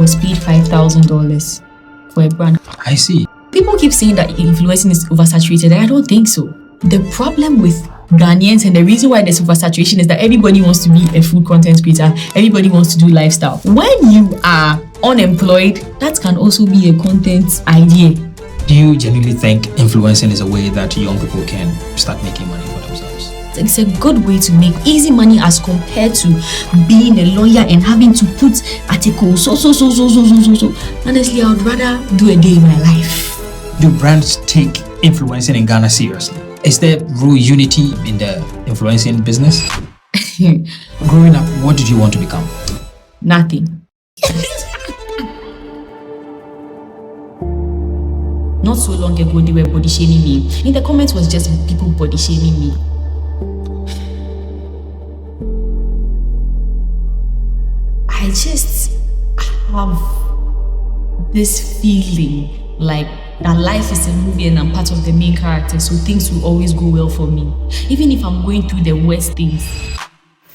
was paid $5,000 for a brand. I see. People keep saying that influencing is oversaturated, and I don't think so. The problem with Ghanaians and the reason why there's oversaturation is that everybody wants to be a food content creator, everybody wants to do lifestyle. When you are unemployed, that can also be a content idea. Do you genuinely think influencing is a way that young people can start making money for themselves? It's a good way to make easy money as compared to being a lawyer and having to put articles. So. Honestly, I would rather do a day in my life. Do brands take influencing in Ghana seriously? Is there real unity in the influencing business? Growing up, what did you want to become? Nothing. Not so long ago, they were body shaming me. In the comments was just people body shaming me. I just have this feeling like that life is a movie and I'm part of the main character, so things will always go well for me. Even if I'm going through the worst things.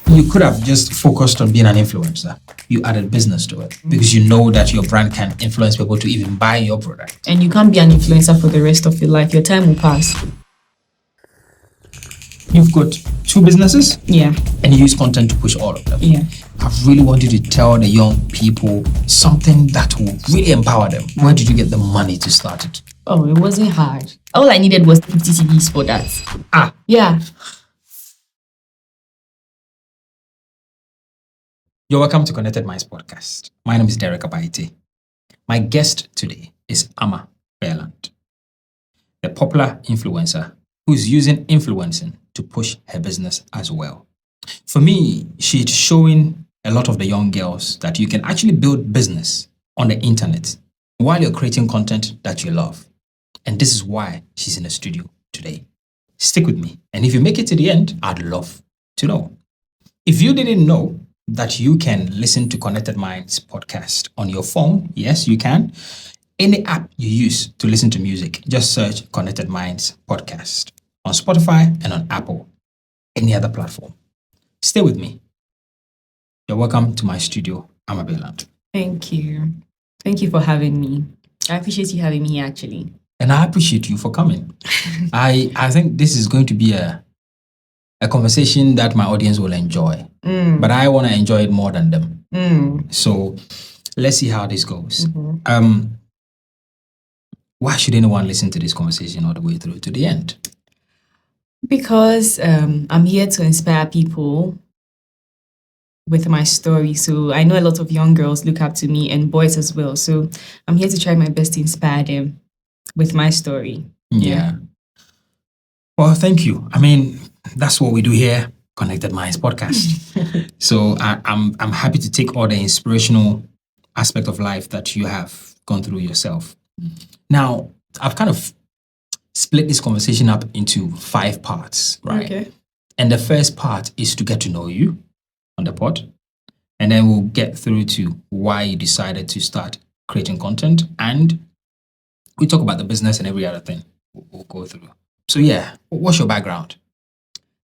You could have just focused on being an influencer. You added business to it because you know that your brand can influence people to even buy your product. And you can't be an influencer for the rest of your life. Your time will pass. You've got 2 businesses? Yeah. And you use content to push all of them? Yeah. I really want you to tell the young people something that will really empower them. Where did you get the money to start it? Oh, it wasn't hard. All I needed was 50 CDs for that. Yeah. You're welcome to Konnected Minds podcast. My name is Derrick Abaitey. My guest today is Ama Burland, the popular influencer who's using influencing to push her business as well. For me, she's showing a lot of the young girls that you can actually build business on the internet while you're creating content that you love. And this is why she's in the studio today. Stick with me. And if you make it to the end, I'd love to know. If you didn't know that you can listen to Konnected Minds podcast on your phone, yes, you can. Any app you use to listen to music, just search Konnected Minds podcast on Spotify and on Apple, any other platform. Stay with me. You're welcome to my studio, Ama Burland. Thank you. Thank you for having me. I appreciate you having me here, actually. And I appreciate you for coming. I think this is going to be a conversation that my audience will enjoy. But I want to enjoy it more than them. So let's see how this goes. Why should anyone listen to this conversation all the way through to the end? Because I'm here to inspire people with my story. So I know a lot of young girls look up to me and boys as well. So I'm here to try my best to inspire them with my story. Yeah. Well, thank you. I mean, that's what we do here, Konnected Minds podcast. So I'm happy to take all the inspirational aspect of life that you have gone through yourself. Now, I've kind of split this conversation up into 5 parts, right? Okay. And the first part is to get to know you on the pod. And then we'll get through to why you decided to start creating content. And we talk about the business and every other thing we'll go through. So yeah, what's your background?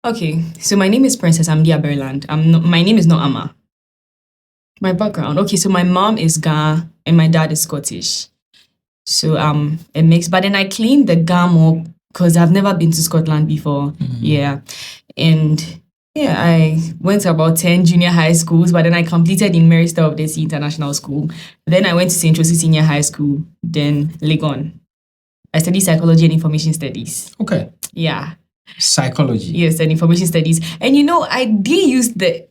Okay, so my name is Princess. I'm Diya Organics. My name is not Ama. My background. Okay, so my mom is Ga and my dad is Scottish. So a mix. But then I cleaned the Ga more because I've never been to Scotland before. Yeah. And yeah, I went to about 10 junior high schools, but then I completed in Mary Star of the Sea International School. Then I went to St. Joseph Senior High School, then Legon. I studied psychology and information studies. Okay. Yeah. Psychology. Yes, and information studies. And you know, I did use the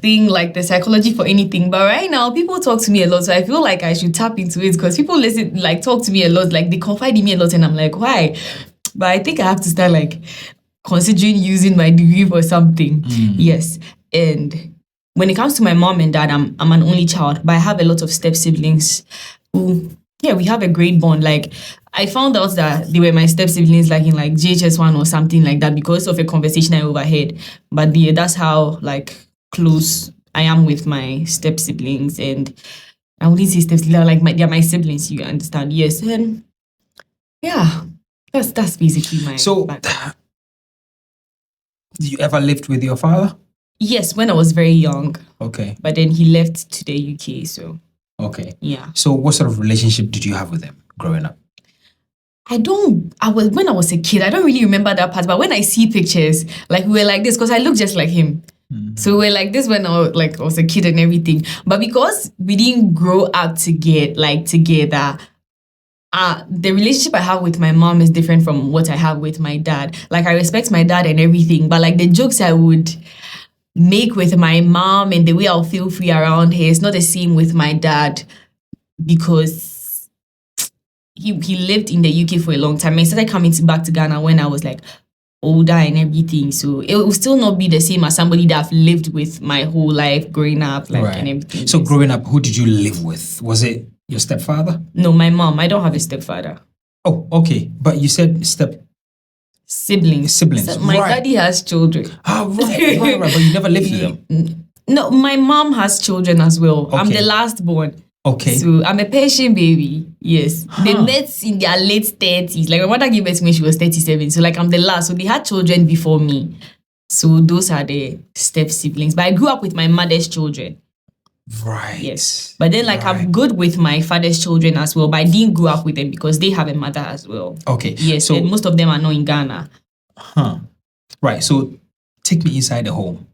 thing like the psychology for anything, but right now people talk to me a lot, so I feel like I should tap into it because people listen, like talk to me a lot, like they confide in me a lot, and I'm like, why? But I think I have to start like considering using my degree for something. Yes. And when it comes to my mom and dad, I'm an only child, but I have a lot of step siblings who, yeah, we have a great bond. Like I found out that they were my step siblings like in like JHS1 or something like that because of a conversation I overheard. But that's how like close I am with my step siblings. And I wouldn't say step siblings, like they're my siblings, you understand? Yes. And yeah, that's basically my background. Did you ever lived with your father? Yes, when I was very young. Okay. But then he left to the UK, so. Okay. Yeah. So what sort of relationship did you have with them growing up? When I was a kid, I don't really remember that part, but when I see pictures, like we were like this, because I look just like him. So we're like this when I was a kid and everything. But because we didn't grow up together, the relationship I have with my mom is different from what I have with my dad. Like, I respect my dad and everything, but like the jokes I would make with my mom and the way I'll feel free around her is not the same with my dad, because he lived in the UK for a long time. I started coming back to Ghana when I was like older and everything. So it will still not be the same as somebody that I've lived with my whole life growing up, like, and everything. So growing up, who did you live with? Was it your stepfather? No, my mom. I don't have a stepfather. Oh, okay. But you said Siblings. Siblings. So my daddy has children. Right. But you never lived with them. No, my mom has children as well. Okay. I'm the last born. Okay. So I'm a Persian baby. Yes. They met in their late 30s. Like, my mother gave birth to me when she was 37. So like, I'm the last. So they had children before me. So those are the step siblings. But I grew up with my mother's children. Right. Yes. But then like, I'm good with my father's children as well. But I didn't grow up with them because they have a mother as well. Okay. Yes. So, and most of them are not in Ghana. Right. So take me inside the home.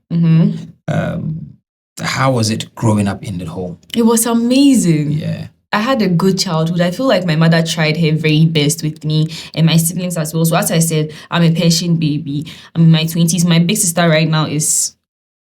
How was it growing up in the home? It was amazing. Yeah. I had a good childhood. I feel like my mother tried her very best with me and my siblings as well. So as I said, I'm a Persian baby. I'm in my 20s. My big sister right now is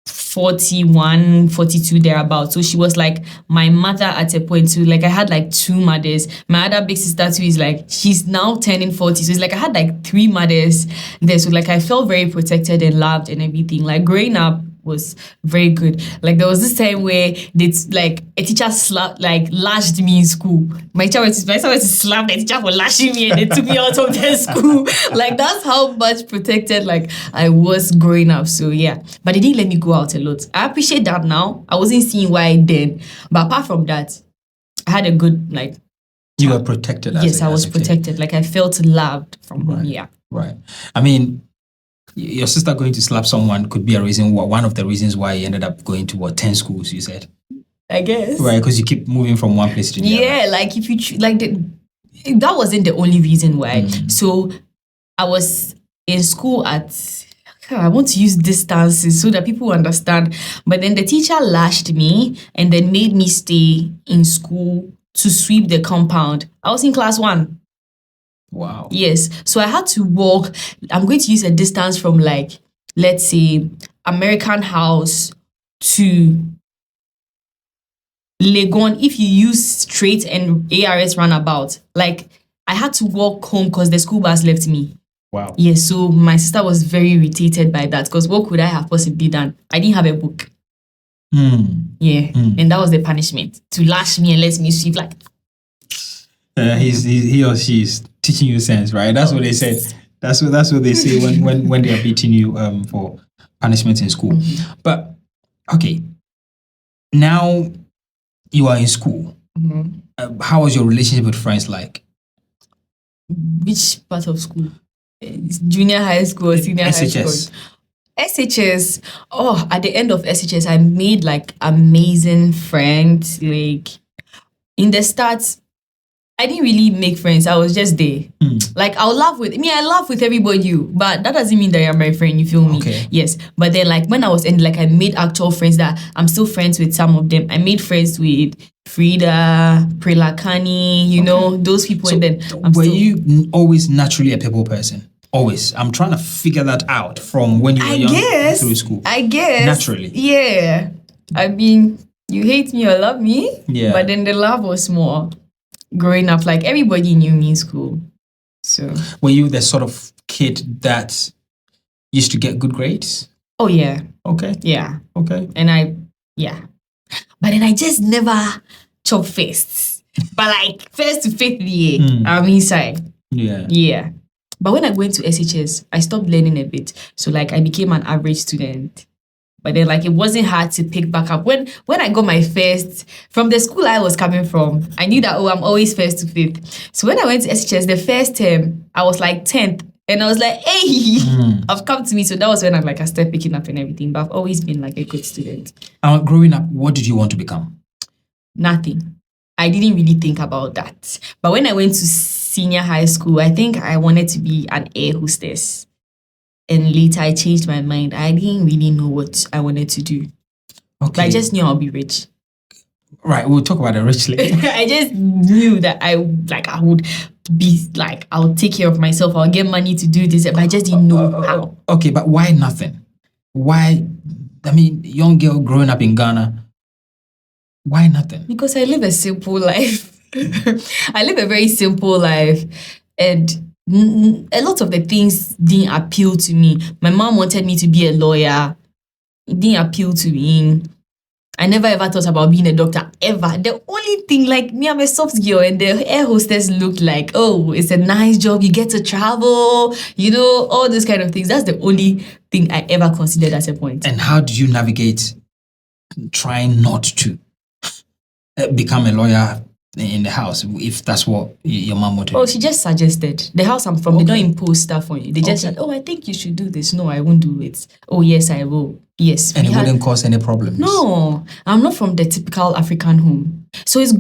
41, 42 thereabouts. So she was like my mother at a point too. Like, I had like 2 mothers. My other big sister too is like, she's now turning 40. So it's like I had like 3 mothers there. So like, I felt very protected and loved and everything. Like, growing up was very good. Like, there was this time where a teacher lashed me in school. My teacher went to slap the teacher for lashing me, and they took me out of the school. Like, that's how much protected like I was growing up. So yeah, but they didn't let me go out a lot. I appreciate that now. I wasn't seeing why then, but apart from that, I had a good like. You were protected. Yes, I was protected. Like, I felt loved from home. Yeah. Right. I mean, your sister going to slap someone could be one of the reasons why you ended up going to 10 schools, you said? I guess. Right, because you keep moving from one place to the other. Yeah, like if you that wasn't the only reason why. So I was in school I want to use distances so that people understand. But then the teacher lashed me and then made me stay in school to sweep the compound. I was in class 1. Wow. Yes. So I had to walk. I'm going to use a distance from like, let's say, American House to Legon. If you use straight and ARS roundabout, like, I had to walk home because the school bus left me. Wow. Yes. So my sister was very irritated by that because what could I have possibly done? I didn't have a book. Yeah. And that was the punishment, to lash me and let me sweep like. He or she is teaching you sense, right? That's what they said. That's what they say when they are beating you for punishment in school. But okay, now you are in school. How was your relationship with friends like? Which part of school? Junior high school or senior SHS. high school? SHS. Oh, at the end of SHS, I made like amazing friends. Like, in the start, I didn't really make friends. I was just there. Like, I laugh with everybody, but that doesn't mean that you're my friend. You feel me? Okay. Yes. But then, like, when I was in, like, I made actual friends that I'm still friends with some of them. I made friends with Frida, Prelakani, you know, those people. So, and then were you always naturally a people person? Always. I'm trying to figure that out from when you were young through school. I guess. Naturally. Yeah. I mean, you hate me or love me. Yeah. But then the love was more growing up. Like, everybody knew me in school. So. Were you the sort of kid that used to get good grades? Oh, yeah. Okay. Yeah. Okay. And but then I just never chop first. But like, first to fifth year, I'm inside. Yeah. Yeah. But when I went to SHS, I stopped learning a bit. So like, I became an average student. But then like, it wasn't hard to pick back up. When I got my first, from the school I was coming from, I knew that, I'm always first to fifth. So when I went to SHS, the first term, I was like 10th. And I was like, hey, I've come to me. So that was when I started picking up and everything. But I've always been like a good student. Growing up, what did you want to become? Nothing. I didn't really think about that. But when I went to senior high school, I think I wanted to be an air hostess. And later I changed my mind. I didn't really know what I wanted to do. But I Okay. just knew I'll be rich. Right. We'll talk about the rich later. I just knew that I would be like, I'll take care of myself. I'll get money to do this. But I just didn't know how. Okay, but why nothing? Why? I mean, young girl growing up in Ghana. Why nothing? Because I live a simple life. I live a very simple life. And a lot of the things didn't appeal to me. My mom wanted me to be a lawyer. It didn't appeal to me. I never ever thought about being a doctor, ever. The only thing, like me, I'm a soft girl, and the air hostess looked like, oh, it's a nice job. You get to travel, all those kind of things. That's the only thing I ever considered at a point. And how did you navigate trying not to become a lawyer in the house, if that's what your mom wanted? Oh, she just suggested. The house I'm from, They don't impose stuff on you. They just said, oh, I think you should do this. No, I won't do it. Oh, yes, I will. Yes. And it wouldn't cause any problems? No, I'm not from the typical African home. So it's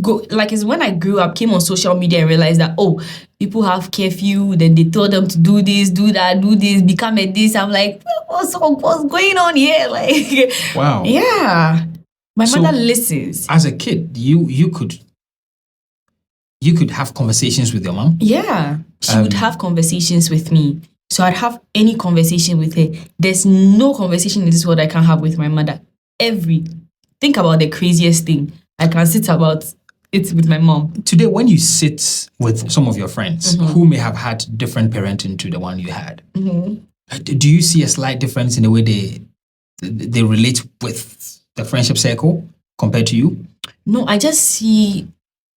when I grew up, came on social media and realized that, oh, people have curfew, then they told them to do this, do that, do this, become a this. I'm like, what's going on here? Like, wow. Yeah. My mother listens. As a kid, you could have conversations with your mom? Yeah. She would have conversations with me. So I'd have any conversation with her. There's no conversation in this world I can't have with my mother. Think about the craziest thing. I can sit about it with my mom. Today, when you sit with some of your friends who may have had different parenting to the one you had, do you see a slight difference in the way they relate with the friendship circle compared to you? No, I just see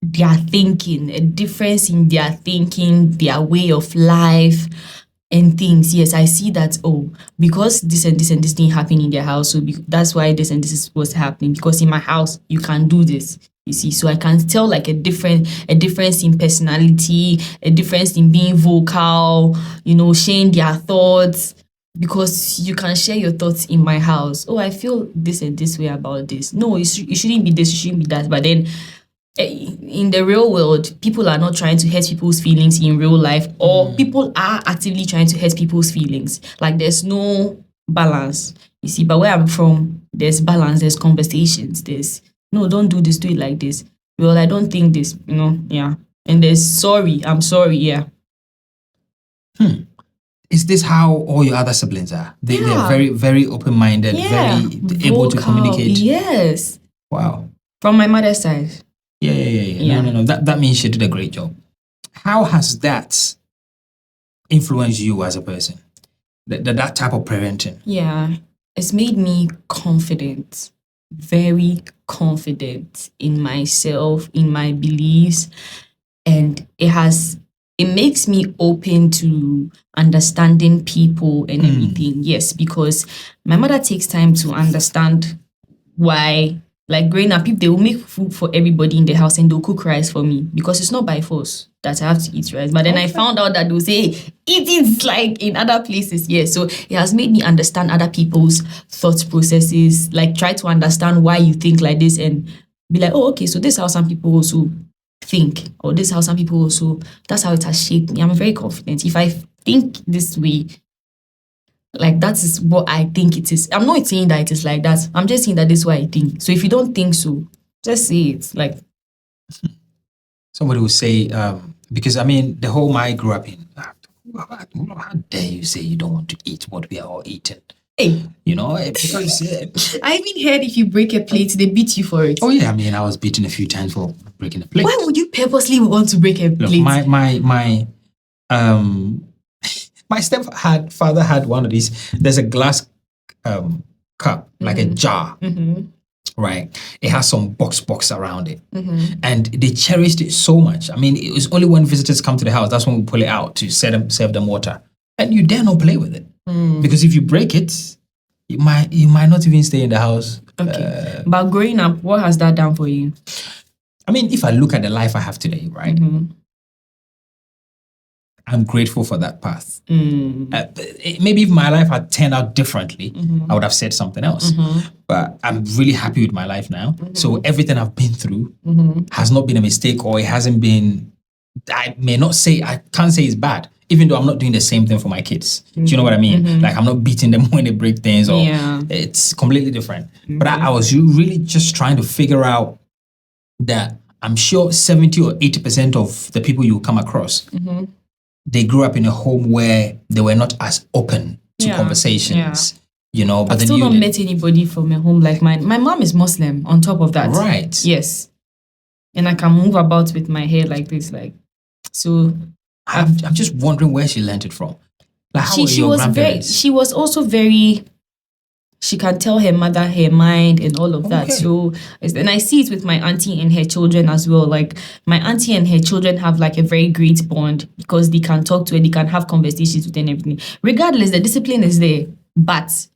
their thinking, a difference in their thinking, their way of life and things. Yes, I see that, because this and this and this didn't happen in their house, so that's why this and this is what's happening. Because in my house, you can do this, you see. So I can tell like a difference in personality, a difference in being vocal, sharing their thoughts. Because you can share your thoughts in my house. Oh, I feel this and this way about this. No, it shouldn't be this, it shouldn't be that. But then in the real world, people are not trying to hurt people's feelings in real life, or people are actively trying to hurt people's feelings. Like there's no balance, you see. But where I'm from, there's balance, there's conversations, there's, no, don't do this, do it like this. Well, I don't think this, yeah. And there's sorry, I'm sorry, yeah. Is this how all your other siblings are? They're very, very open-minded, very able to communicate? Yes. Wow. From my mother's side. Yeah. No. That means she did a great job. How has that influenced you as a person? That type of parenting? Yeah. It's made me confident, very confident in myself, in my beliefs. And it makes me open to understanding people and everything. Yes, because my mother takes time to understand why, like growing up, if they will make food for everybody in the house and they'll cook rice for me, because it's not by force that I have to eat rice. But then I found out that they'll say, eat it like in other places. Yeah, so it has made me understand other people's thought processes, like try to understand why you think like this and be like, oh, okay, so this is how some people also think, or this is how some people also, that's how it has shaped me. I'm very confident. If I think this way, like that is what I think it is. I'm not saying that it is like that. I'm just saying that this is what I think. So if you don't think so, just say it. Like somebody will say, because I mean, the home I grew up in, how dare you say you don't want to eat what we are all eating? Hey, because I even heard if you break a plate, they beat you for it. Oh yeah, I mean, I was beaten a few times for breaking a plate. Why would you purposely want to break a plate? My stepfather had one of these. There's a glass cup, like a jar, right? It has some box around it, and they cherished it so much. I mean, it was only when visitors come to the house that's when we pull it out to serve them water, and you dare not play with it. Because if you break it, you might not even stay in the house. Okay. But growing up, what has that done for you? I mean, if I look at the life I have today, right? I'm grateful for that path. Maybe if my life had turned out differently, I would have said something else. But I'm really happy with my life now. So everything I've been through has not been a mistake, or it hasn't been, I can't say it's bad, even though I'm not doing the same thing for my kids. Do you know what I mean? Like, I'm not beating them when they break things, or it's completely different. But I was really just trying to figure out that I'm sure 70 or 80% of the people you come across, they grew up in a home where they were not as open to conversations, you know. But I've still not met anybody from a home like mine. My mom is Muslim on top of that. Right. Yes. And I can move about with my hair like this, like, so. I'm just wondering where she learned it from. Like, how were your grandparents? She was also very, she can tell her mother her mind and all of that. So, and I see it with my auntie and her children as well. Like, my auntie and her children have like a very great bond because they can talk to her, they can have conversations with her and everything. Regardless, the discipline is there. But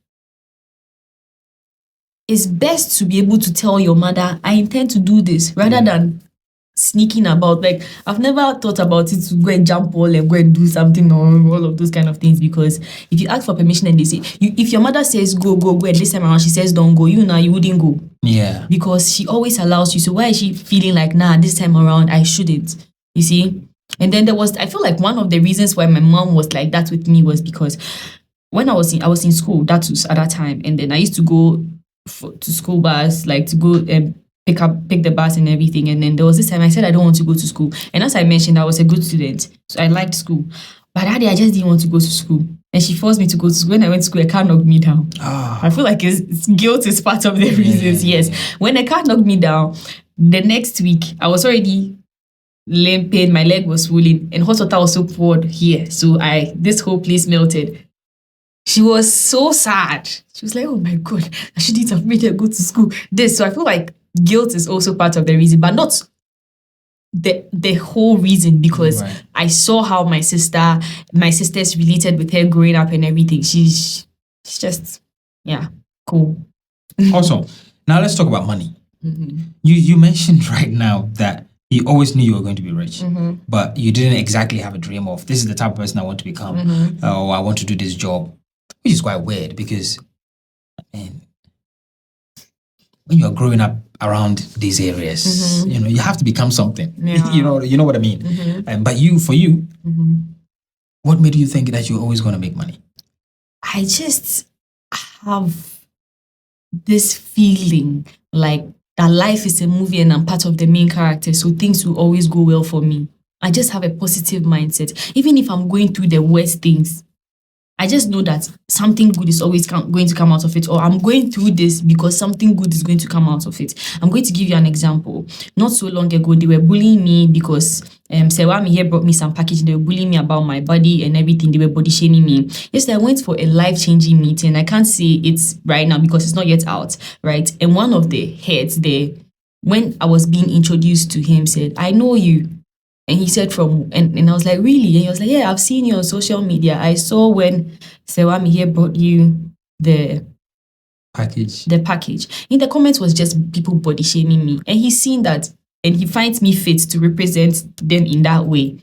it's best to be able to tell your mother, I intend to do this, rather than sneaking about. Like, I've never thought about it to go and jump wall and go and do something or all of those kind of things, because if you ask for permission and they say, if your mother says go, and this time around she says don't go, you wouldn't go. Yeah. Because she always allows you. So why is she feeling like, nah, this time around I shouldn't? You see? And then I feel like one of the reasons why my mom was like that with me was because when I was in school, that was at that time, and then I used to go to school bus, like to go and pick the bus and everything. And then there was this time I said I don't want to go to school. And as I mentioned, I was a good student, so I liked school. But that day I just didn't want to go to school. And she forced me to go to school. When I went to school, a car knocked me down. I feel like guilt is part of the reasons, yes. When a car knocked me down, the next week, I was already limp pain, my leg was swollen, and hot water was so poured here. So this whole place melted. She was so sad. She was like, oh my God, I shouldn't have made her go to school. So I feel like guilt is also part of the reason, but not the whole reason, because I saw how my sisters related with her growing up and everything. She's just, cool. Also, now let's talk about money. You mentioned right now that you always knew you were going to be rich, but you didn't exactly have a dream of, this is the type of person I want to become, or I want to do this job, which is quite weird, because, when you're growing up around these areas, you have to become something. You know what I mean? But for you, what made you think that you're always going to make money? I just have this feeling like that life is a movie and I'm part of the main character, so things will always go well for me. I just have a positive mindset. Even if I'm going through the worst things, I just know that something good is always going to come out of it, or I'm going through this because something good is going to come out of it. I'm going to give you an example. Not so long ago, they were bullying me because Sewami here brought me some package. They were bullying me about my body and everything. They were body shaming me. Yesterday, I went for a life-changing meeting. I can't say it's right now because it's not yet out, right? And one of the heads there, when I was being introduced to him, said, I know you. And he said and I was like, really? And he was like, yeah, I've seen you on social media. I saw when Sewami here brought you the package. In the comments was just people body shaming me. And he's seen that and he finds me fit to represent them in that way.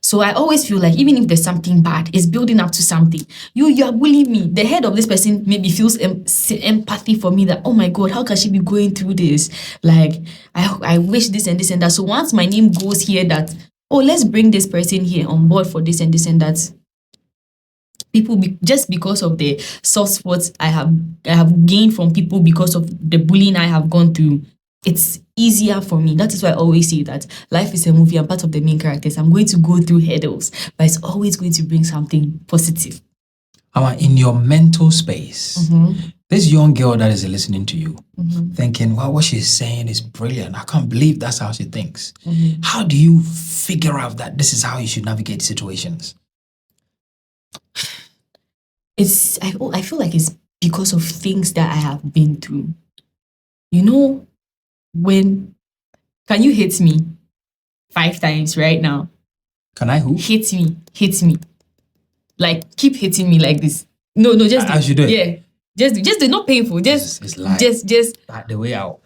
So I always feel like even if there's something bad, it's building up to something. You are bullying me. The head of this person maybe feels empathy for me that, oh my God, how can she be going through this? Like, I wish this and this and that. So once my name goes here that, oh, let's bring this person here on board for this and that. People, just because of the soft spots I have gained from people because of the bullying I have gone through, it's easier for me. That is why I always say that life is a movie. I'm part of the main characters. I'm going to go through hurdles, but it's always going to bring something positive. In your mental space, this young girl that is listening to you, thinking, wow, what she's saying is brilliant. I can't believe that's how she thinks. How do you figure out that this is how you should navigate situations? I feel like it's because of things that I have been through. You know, can you hit me 5 times right now? Can I who? Hit me. Like, keep hitting me like this. No, just as you do. Yeah. Just do, not painful. It's like just the way out.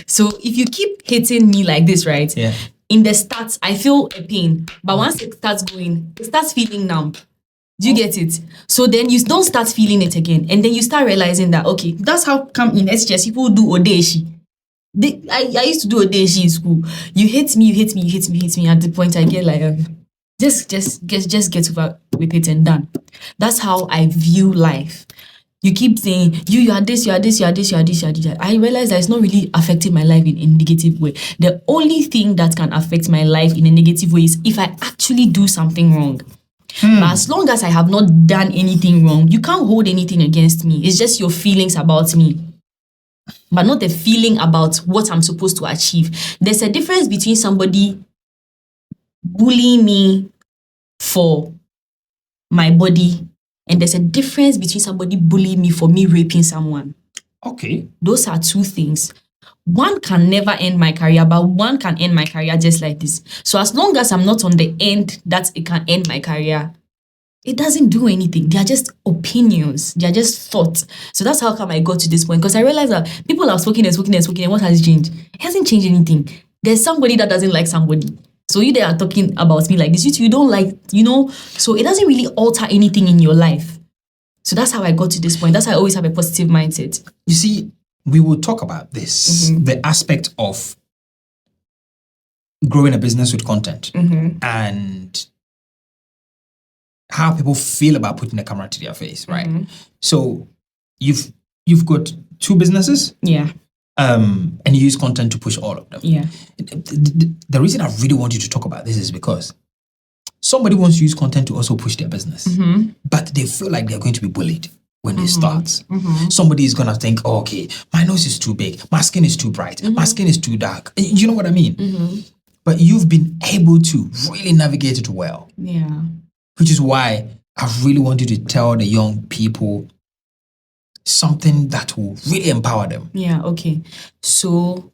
So if you keep hitting me like this, right? Yeah. in the starts, I feel a pain. But once it starts going, it starts feeling numb. Do you get it? So then you don't start feeling it again. And then you start realizing that, okay, that's how come in SGS people do Odeshi. I used to do Odeshi in school. You hate me. At the point I get like, just get over with it and done. That's how I view life. You keep saying, you are this. I realize that it's not really affecting my life in a negative way. The only thing that can affect my life in a negative way is if I actually do something wrong. But as long as I have not done anything wrong, you can't hold anything against me. It's just your feelings about me, but not the feeling about what I'm supposed to achieve. There's a difference between somebody bullying me for my body, and there's a difference between somebody bullying me for me raping someone. Okay. Those are two things. One can never end my career, but one can end my career just like this. So as long as I'm not on the end that it can end my career, it doesn't do anything. They are just opinions. They are just thoughts. So that's how come I got to this point. Because I realized that people are spoken and what has changed? It hasn't changed anything. There's somebody that doesn't like somebody. So you they are talking about me like this. You don't like, so it doesn't really alter anything in your life. So that's how I got to this point. That's how I always have a positive mindset. You see, we will talk about this, the aspect of growing a business with content and how people feel about putting the camera to their face, right? So you've got two businesses, and you use content to push all of them. The reason I really want you to talk about this is because somebody wants to use content to also push their business, but they feel like they're going to be bullied when they start. Somebody is going to think, oh, okay, my nose is too big, my skin is too bright, my skin is too dark. You know what I mean? But you've been able to really navigate it well. Which is why I really want you to tell the young people something that will really empower them. Okay. So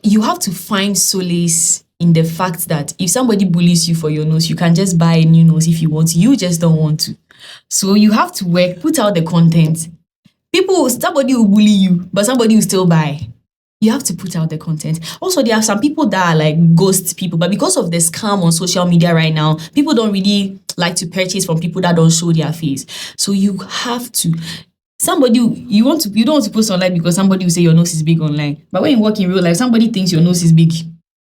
you have to find solace in the fact that if somebody bullies you for your nose, you can just buy a new nose if you want to. You just don't want to. So you have to work, put out the content. Somebody will bully you, but somebody will still buy. You have to put out the content. Also, there are some people that are like ghost people, but because of the scam on social media right now, people don't really like to purchase from people that don't show their face. So you have to. You don't want to post online because somebody will say your nose is big online. But when you work in real life, somebody thinks your nose is big.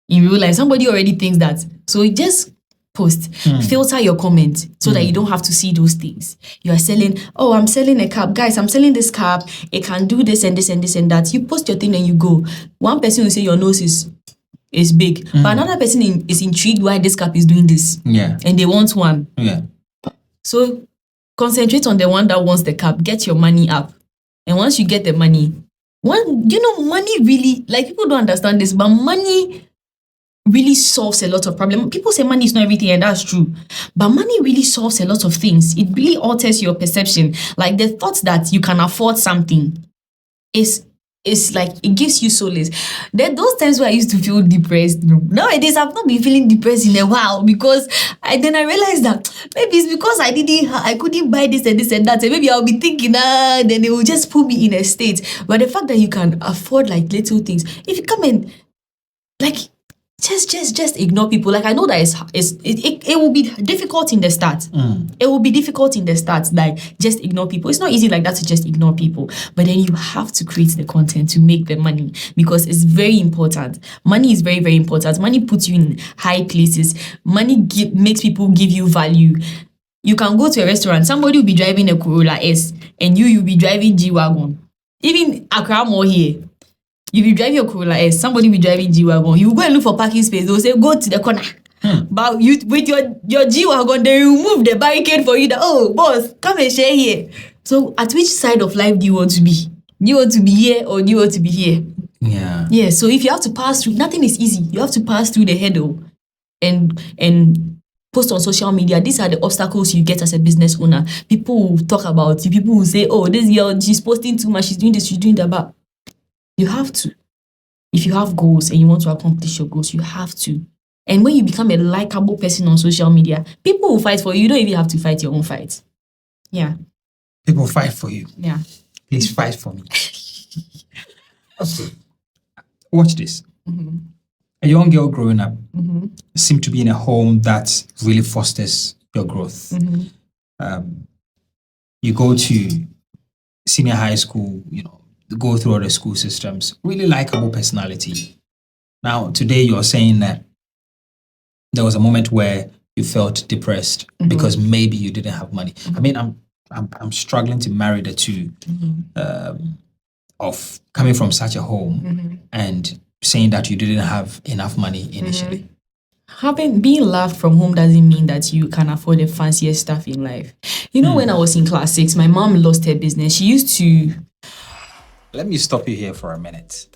In real life, somebody already thinks that. So you just post, filter your comment so that you don't have to see those things. You are selling, I'm selling a cap. Guys, I'm selling this cap. It can do this and this and this and that. You post your thing and you go. One person will say your nose is big. But another person is intrigued why this cap is doing this. And they want one. So concentrate on the one that wants the cap. Get your money up. And once you get the money, money really, like people don't understand this, but money really solves a lot of problems. People say money is not everything, and that's true. But money really solves a lot of things. It really alters your perception. Like the thought that you can afford something is like, it gives you solace. There are those times where I used to feel depressed. Nowadays, I've not been feeling depressed in a while because I realized that maybe it's because I couldn't buy this and this and that. And maybe I'll be thinking, then it will just put me in a state. But the fact that you can afford like little things, if you come in, like, just ignore people. Like I know that it will be difficult in the start. It will be difficult in the start. Like just ignore people. It's not easy like that to just ignore people. But then you have to create the content to make the money because it's very important. Money is very, very important. Money puts you in high places. Money makes people give you value. You can go to a restaurant. Somebody will be driving a Corolla S, and you'll be driving G-Wagon. Even Accra Mall here. If you drive your Corolla S, somebody will be driving G-Wagon. You go and look for parking space. They'll say, go to the corner. But with your G-Wagon, they remove the barricade for you. Boss, come and share here. So at which side of life do you want to be? Do you want to be here or do you want to be here? Yeah, so if you have to pass through, nothing is easy. You have to pass through the hurdle and post on social media. These are the obstacles you get as a business owner. People will talk about you. People will say, this girl, she's posting too much. She's doing this, she's doing that. But you have to. If you have goals and you want to accomplish your goals, you have to. And when you become a likable person on social media, people will fight for you. You don't even have to fight your own fight. Yeah. People fight for you. Yeah. Please fight for me. Okay. watch this. A young girl growing up seemed to be in a home that really fosters your growth. You go to senior high school, go through all the school systems, really likable personality. Now, today you're saying that there was a moment where you felt depressed because maybe you didn't have money. I mean, I'm struggling to marry the two of coming from such a home and saying that you didn't have enough money initially. Being laughed from home doesn't mean that you can afford the fanciest stuff in life. When I was in class 6, my mom lost her business. She used to... Let me stop you here for a minute.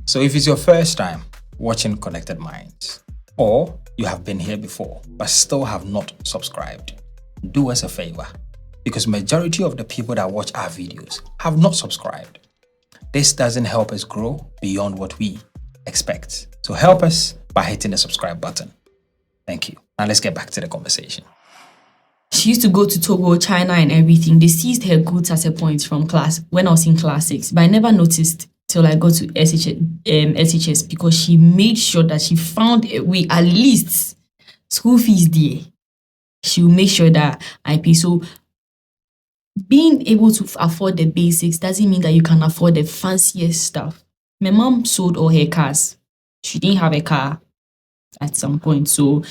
So if it's your first time watching Konnected Minds, or you have been here before but still have not subscribed, do us a favor, because majority of the people that watch our videos have not subscribed. This doesn't help us grow beyond what we expect. So help us by hitting the subscribe button. Thank you. Now let's get back to the conversation. She used to go to Togo, China and everything. They seized her goods at a point from class when I was in class 6. But I never noticed till I got to SHS because she made sure that she found a way, at least school fees there. She will make sure that I pay. So being able to afford the basics doesn't mean that you can afford the fanciest stuff. My mom sold all her cars. She didn't have a car at some point. So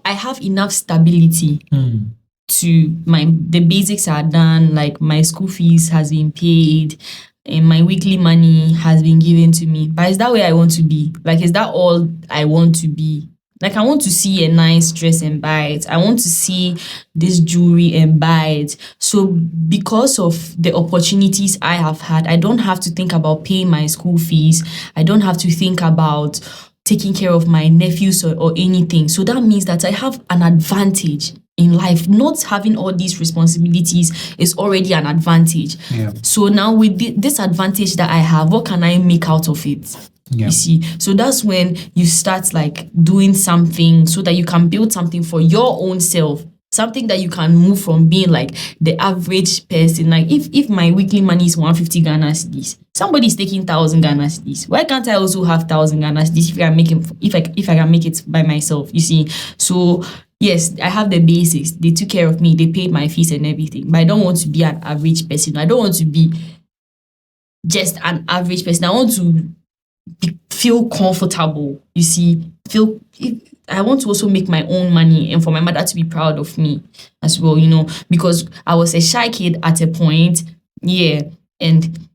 I have enough stability to the basics are done, like my school fees has been paid and my weekly money has been given to me. But is that where I want to be? Like, is that all I want to be? Like, I want to see a nice dress and buy it. I want to see this jewelry and buy it. So because of the opportunities I have had, I don't have to think about paying my school fees. I don't have to think about taking care of my nephews or anything. So that means that I have an advantage in life. Not having all these responsibilities is already an advantage. Yeah. So now with this advantage that I have, what can I make out of it? Yeah. You see, so that's when you start like doing something so that you can build something for your own self, something that you can move from being like the average person. Like if my weekly money is 150 Ghana cedis, somebody's taking 1,000 Ghana cedis. Why can't I also have 1,000 Ghana cedis if I can make it by myself? You see, so yes, I have the basics. They took care of me. They paid my fees and everything. But I don't want to be an average person. I don't want to be just an average person. I want to feel comfortable, you see, I want to also make my own money and for my mother to be proud of me as well, because I was a shy kid at a point, and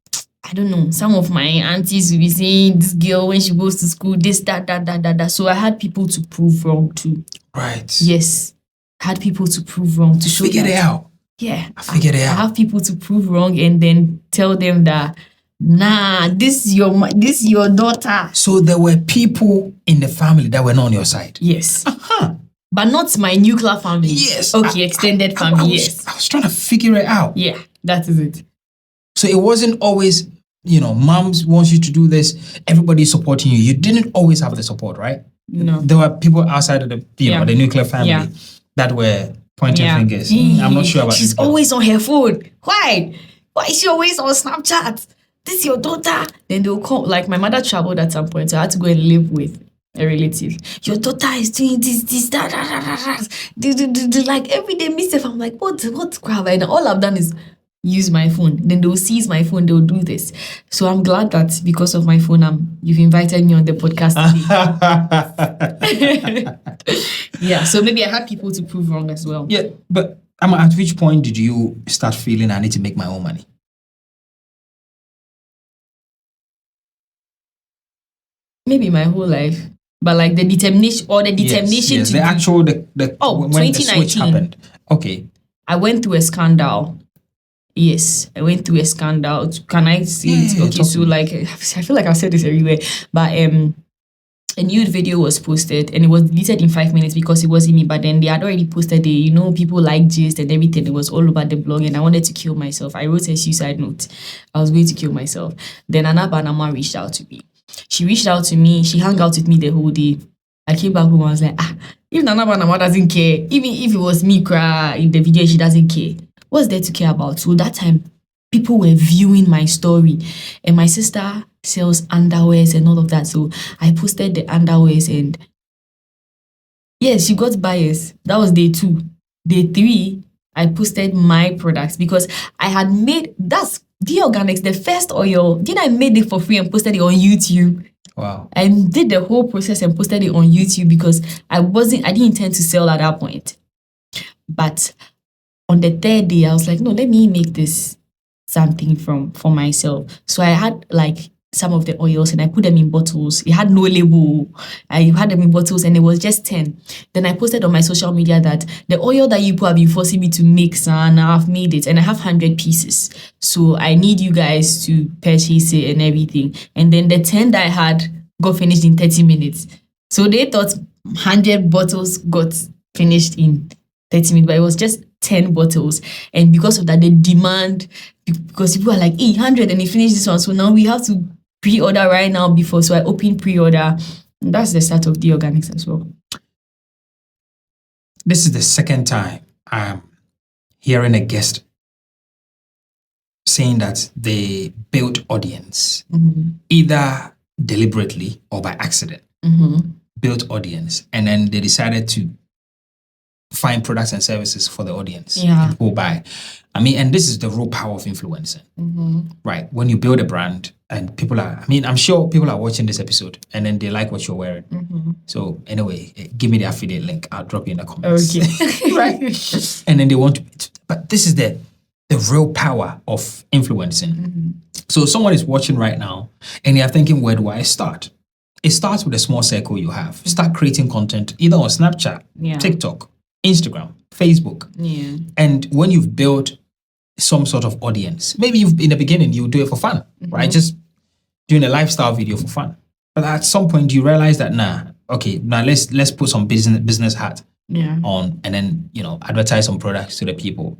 I don't know, some of my aunties will be saying, this girl, when she goes to school, this, that. So I had people to prove wrong too. Right. Yes. I had people to prove wrong to show Figure it out. Yeah. I figured it out. I have people to prove wrong and then tell them that nah, this is your daughter. So there were people in the family that were not on your side. Yes. But not my nuclear family. Yes. Okay, extended family. Yes. I was trying to figure it out. Yeah, that is it. So it wasn't always, moms wants you to do this. Everybody's supporting you. You didn't always have the support, right? No. There were people outside of the nuclear family that were pointing fingers. I'm not sure about this. She's always on her phone. Why? Why is she always on Snapchat? This is your daughter. Then they'll come. Like my mother traveled at some point, so I had to go and live with a relative. Your daughter is doing this, that. Like every day, mischief. I'm like, what crap? And all I've done is use my phone. Then they'll seize my phone. They'll do this. So I'm glad that because of my phone, you've invited me on the podcast today. Yeah. So maybe I had people to prove wrong as well. Yeah, but at which point did you start feeling I need to make my own money? Maybe my whole life, but like the determination yes, to the actual when 2019 the switch happened. Okay, I went through a scandal. Yes, I went through a scandal. Can I say it? Okay, so like I feel like I've said this everywhere, but a nude video was posted and it was deleted in 5 minutes because it wasn't me. But then they had already posted it. People like gist and everything. It was all over the blog, and I wanted to kill myself. I wrote a suicide note. I was going to kill myself. Then Anaba reached out to me. She reached out to me. She hung out with me the whole day. I came back home. I was like, if Nana doesn't care, even if it was me cry in the video, she doesn't care. What's there to care about? So that time, people were viewing my story. And my sister sells underwears and all of that. So I posted the underwears and yes, she got buyers. That was day 2. Day 3, I posted my products because I had made, that's Diya Organics, the first oil. Then I made it for free and posted it on YouTube. Wow. I did the whole process and posted it on YouTube because I didn't intend to sell at that point. But on the 3rd day, I was like, no, let me make this something for myself. So I had like some of the oils and I put them in bottles. It had no label. I had them in bottles and it was just 10. Then I posted on my social media that the oil that you have been forcing me to mix and I've made it and I have 100 pieces. So I need you guys to purchase it and everything. And then the 10 that I had got finished in 30 minutes. So they thought 100 bottles got finished in 30 minutes, but it was just 10 bottles. And because of that, the demand, because people are like, 100 and they finished this one. So now we have to pre-order right now before. So I opened pre-order. And that's the start of Diya Organics as well. This is the second time I'm hearing a guest saying that they built audience, either deliberately or by accident. Built audience, and then they decided to find products and services for the audience. Yeah. People buy. I mean, and this is the real power of influencing, right? When you build a brand and people are, I mean, I'm sure people are watching this episode and then they like what you're wearing. So anyway, give me the affiliate link. I'll drop you in the comments. Okay. Right. And then they want to, but this is the real power of influencing. So someone is watching right now and you're thinking, where do I start? It starts with a small circle you have. Start creating content either on Snapchat, TikTok, Instagram, Facebook. And when you've built some sort of audience, maybe in the beginning you do it for fun, right? Just doing a lifestyle video for fun. But at some point you realize that now let's put some business hat on and then advertise some products to the people.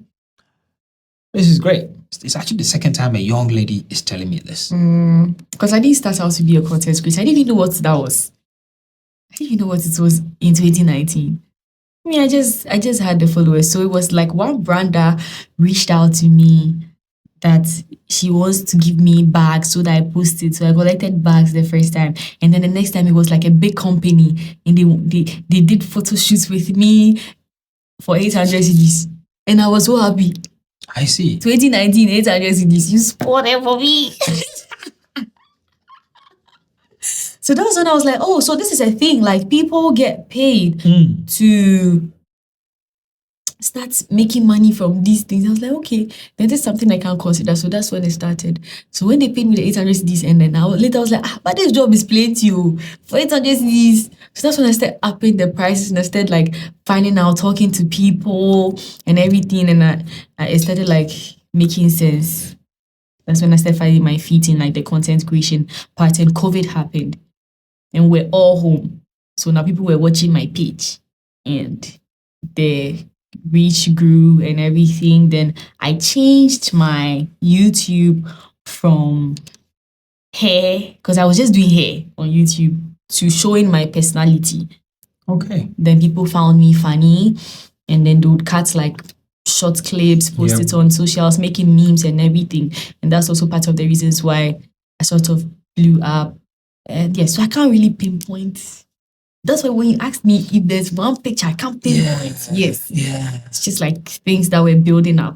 This is great. It's actually the second time a young lady is telling me this. Because I didn't start out to be a content creator. I didn't even know what that was. I didn't even know what it was in 2019. I mean, I just had the followers. So it was like one brander reached out to me that she wants to give me bags so that I posted. So I collected bags the first time. And then the next time it was like a big company and they did photo shoots with me for 800 CDs. And I was so happy. I see. 2019, 800 CDs. You spoiled it for me. So that was when I was like, oh, so this is a thing. Like people get paid to start making money from these things. I was like, okay, then there's something I can consider. So that's when it started. So when they paid me the 800 CDs and then later I was like, but this job is plenty for 800 CDs. So that's when I started upping the prices and I started like finding out, talking to people and everything. And I started like making sense. That's when I started finding my feet in like the content creation part and COVID happened. And we're all home. So now people were watching my page and the reach grew and everything. Then I changed my YouTube from hair, because I was just doing hair on YouTube, to showing my personality. Okay. Then people found me funny and then they would cut like short clips, post it on socials, making memes and everything. And that's also part of the reasons why I sort of blew up. And so I can't really pinpoint. That's why when you asked me if there's one picture, I can't pinpoint. Yes. Yeah. It's just like things that we're building up.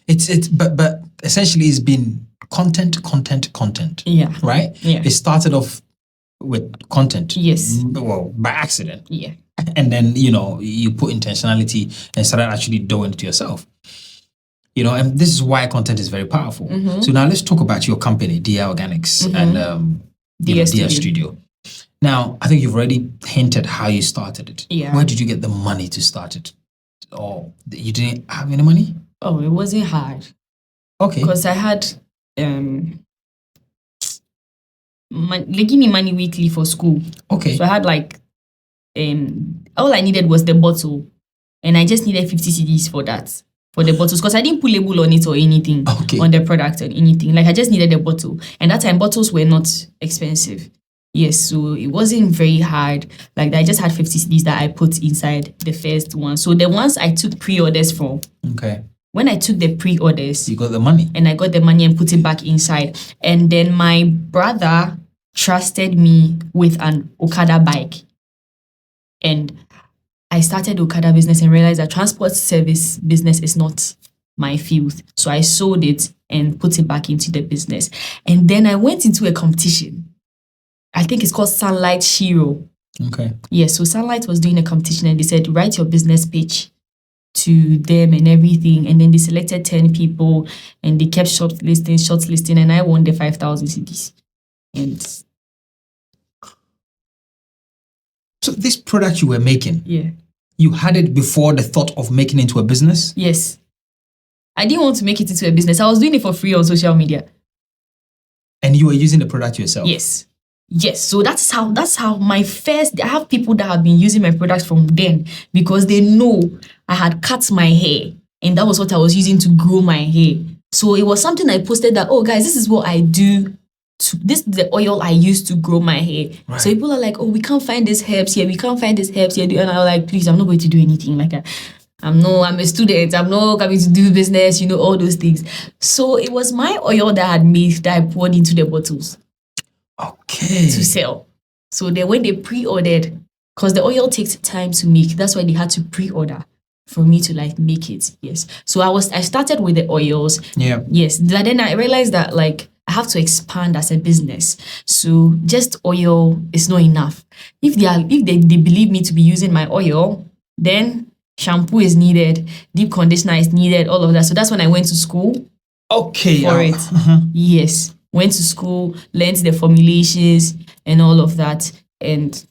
But essentially it's been content. Yeah. Right? Yeah. It started off with content. Yes. Well, by accident. Yeah. And then, you put intentionality and started actually doing it to yourself. And this is why content is very powerful. So now let's talk about your company, Diya Organics and Diya Studio. Now, I think you've already hinted how you started it. Yeah. Where did you get the money to start it? Or you didn't have any money? Oh, it wasn't hard. Okay. Because I had, they give me money weekly for school. Okay. So I had like, all I needed was the bottle. And I just needed 50 CDs for that. For the bottles, because I didn't put label on it or anything on the product or anything. Like I just needed a bottle. And that time bottles were not expensive. Yes, so it wasn't very hard. Like I just had 50 CDs that I put inside the first one. So the ones I took pre-orders from. Okay. when I took the pre-orders, You got the money. and I got the money and put it back inside. And then my brother trusted me with an Okada bike. And I started Okada business and realized that transport service business is not my field. So I sold it and put it back into the business. And then I went into a competition. I think it's called Sunlight Shiro. Okay. Yeah, so Sunlight was doing a competition and they said, write your business pitch to them and everything. And then they selected 10 people and they kept shortlisting, and I won the 5,000 CDs. And So this product you were making, yeah, you had it before the thought of making it into a business? yes. I didn't want to make it into a business. I was doing it for free on social media. And you were using the product yourself? Yes. Yes. So that's how my first, I have people that have been using my products from then because they know I had cut my hair and that was what I was using to grow my hair. So it was something I posted that, oh guys, this is what I do. This is the oil I use to grow my hair. Right. So people are like, oh, we can't find these herbs here. We can't find these herbs here. And I'm like, please, I'm not going to do anything like that. I'm a student. I'm not coming to do business, all those things. So it was my oil that I had made that I poured into the bottles. Okay. To sell. So then when they pre-ordered, because the oil takes time to make, that's why they had to pre-order for me to make it. Yes. So I started with the oils. Yeah. Yes. But then I realized that I have to expand as a business. So just oil is not enough. If they believe me to be using my oil, then shampoo is needed, deep conditioner is needed, all of that. So that's when I went to school Okay. for it. Yes. Went to school, learned the formulations and all of that. And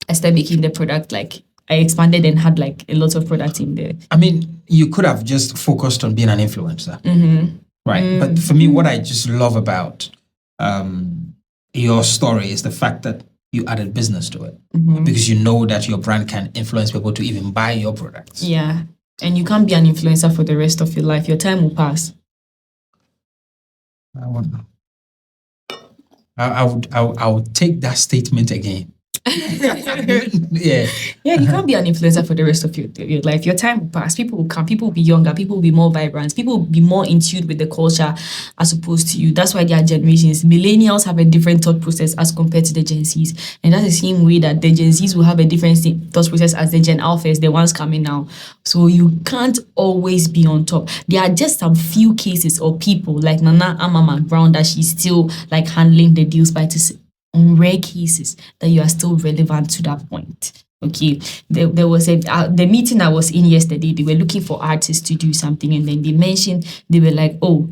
I started making the product. I expanded and had a lot of products in there. I mean, you could have just focused on being an influencer. Mm-hmm. Right. But for me, what I just love about your story is the fact that you added business to it. Mm-hmm. Because you know that your brand can influence people to even buy your products. Yeah. And you can't be an influencer for the rest of your life. Your time will pass. I wonder. I would take that statement again. Yeah. Yeah, you can't be an influencer for the rest of your life. Your time will pass. People will come. People will be younger. People will be more vibrant. People will be more in tune with the culture as opposed to you. That's why there are generations. Millennials have a different thought process as compared to the Gen Zs. And that's the same way that the Gen Zs will have a different thought process as the Gen Alphas, the ones coming now. So you can't always be on top. There are just some few cases or people like Ama Burland that she's still handling the deals by on rare cases that you are still relevant to that point. Okay, there was the meeting I was in yesterday. They were looking for artists to do something, and then they mentioned, they were like, oh,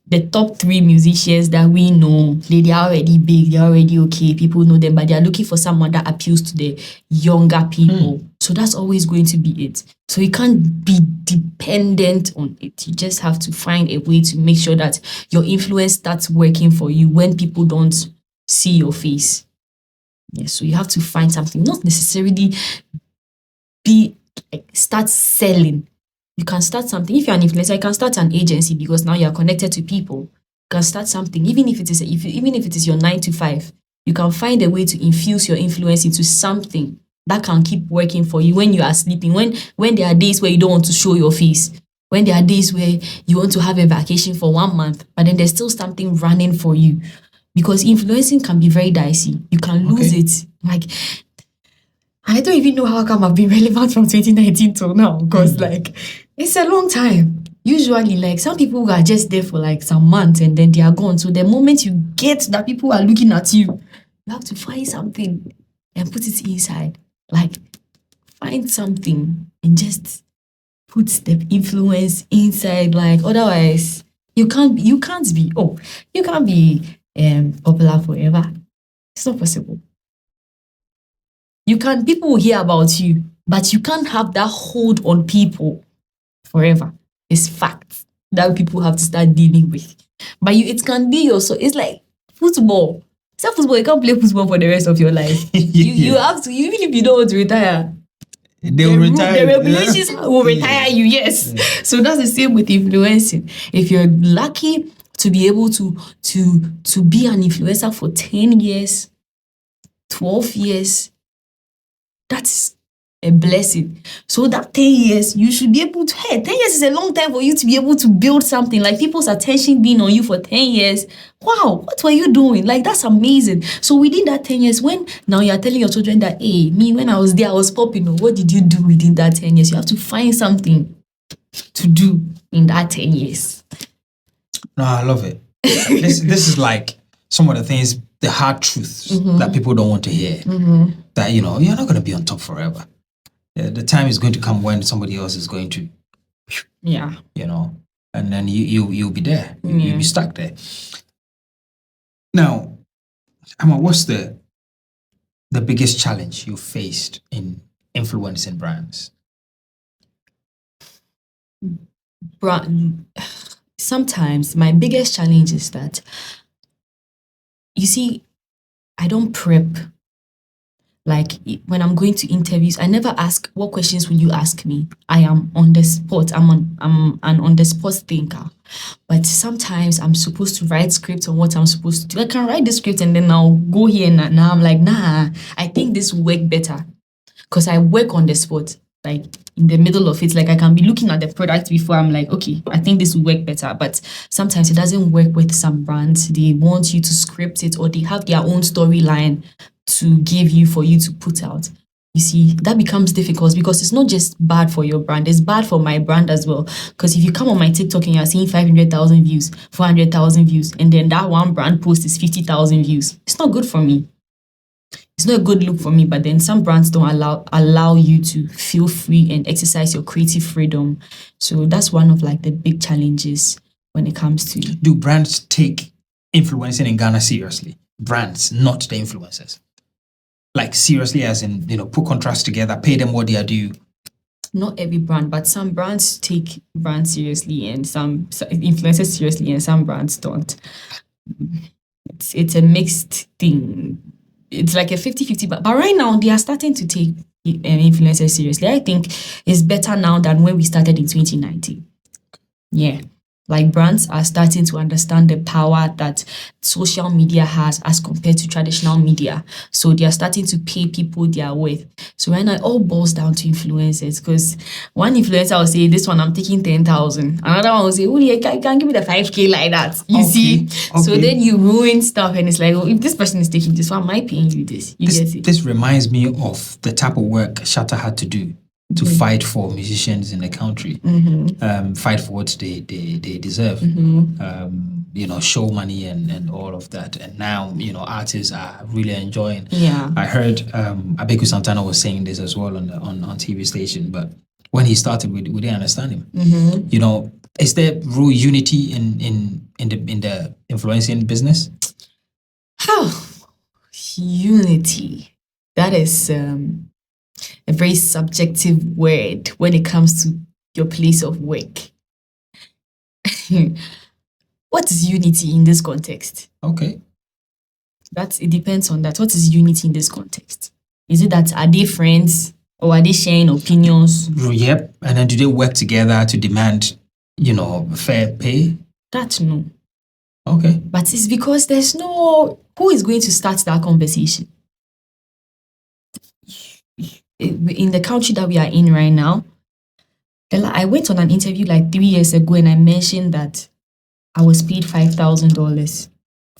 the top 3 musicians that we know, they are already big, they're already okay, people know them, but they are looking for someone that appeals to the younger people. So that's always going to be it. So you can't be dependent on it. You just have to find a way to make sure that your influence starts working for you when people don't see your face. Yes, so you have to find something, not necessarily start selling. You can start something. If you're an influencer, you can start an agency because now you're connected to people. You can start something, even if it is your 9 to 5. You can find a way to infuse your influence into something that can keep working for you when you are sleeping. When there are days where you don't want to show your face. When there are days where you want to have a vacation for 1 month, but then there's still something running for you. Because influencing can be very dicey. You can lose it. I don't even know how come I've been relevant from 2019 till now. Because it's a long time. Usually, some people are just there for some months and then they are gone. So the moment you get that people are looking at you, you have to find something and put it inside. Find something and just put the influence inside. Otherwise, you can't be popular forever. It's not possible. People will hear about you, but you can't have that hold on people forever. It's facts that people have to start dealing with. But it can be also, it's like football. It's not football, you can't play football for the rest of your life. You have to, even if you don't want to retire, they will retire. The regulations will retire you, yes. Yeah. So that's the same with influencing. If you're lucky to be able to be an influencer for 10 years, 12 years, that's a blessing. So that 10 years, you should be able to, hey, 10 years is a long time for you to be able to build something. Like people's attention being on you for 10 years. Wow, what were you doing? Like, that's amazing. So within that 10 years, when now you're telling your children that, hey, me, when I was there, I was popping. What did you do within that 10 years? You have to find something to do in that 10 years. No, I love it. This is like some of the things, the hard truths that people don't want to hear. That, you're not going to be on top forever. The time is going to come when somebody else is going to, and then you'll be there. You'll be stuck there. Now, Ama, what's the biggest challenge you faced in influencing brands? Sometimes my biggest challenge is that, you see, I don't prep. Like when I'm going to interviews, I never ask, what questions will you ask me? I am on the spot. I'm an on the spot thinker. But sometimes I'm supposed to write scripts on what I'm supposed to do. I can write the script and then I'll go here and now I'm like, nah, I think this will work better. Because I work on the spot, like in the middle of it. Like I can be looking at the product before I'm like, okay, I think this will work better. But sometimes it doesn't work with some brands. They want you to script it or they have their own storyline to give you for you to put out. You see, that becomes difficult because it's not just bad for your brand, it's bad for my brand as well. Because if you come on my TikTok and you're seeing 500,000 views, 400,000 views, and then that one brand post is 50,000 views, it's not good for me. It's not a good look for me, but then some brands don't allow you to feel free and exercise your creative freedom. So that's one of like the big challenges when it comes to... Do brands take influencing in Ghana seriously? Brands, not the influencers. Like seriously, as in, put contracts together, pay them what they are due. Not every brand, but some brands take brands seriously and some influencers seriously and some brands don't. It's a mixed thing. It's like a 50-50, but right now they are starting to take influencers seriously. I think it's better now than when we started in 2019. Yeah. Like brands are starting to understand the power that social media has as compared to traditional media. So they are starting to pay people their worth. So right now it all boils down to influencers, because one influencer will say, this one I'm taking 10,000. Another one will say, oh yeah, you can give me the 5K like that. You see? Okay. So then you ruin stuff and it's like, oh, if this person is taking this, why am I paying you this? You get it? This reminds me of the type of work Shatta had to do to fight for musicians in the country, fight for what they deserve, show money and all of that. And now, artists are really enjoying. Yeah. I heard Abeku Santana was saying this as well on TV station, but when he started, we didn't understand him. Is there real unity in the influencing business? Unity. That is a very subjective word when it comes to your place of work. What is unity in this context? Okay. It depends on that. What is unity in this context? Is it that are they friends or are they sharing opinions? Yep. And then do they work together to demand, fair pay? That no. Okay. But it's because there's no... Who is going to start that conversation? In the country that we are in right now, I went on an interview like 3 years ago and I mentioned that I was paid $5,000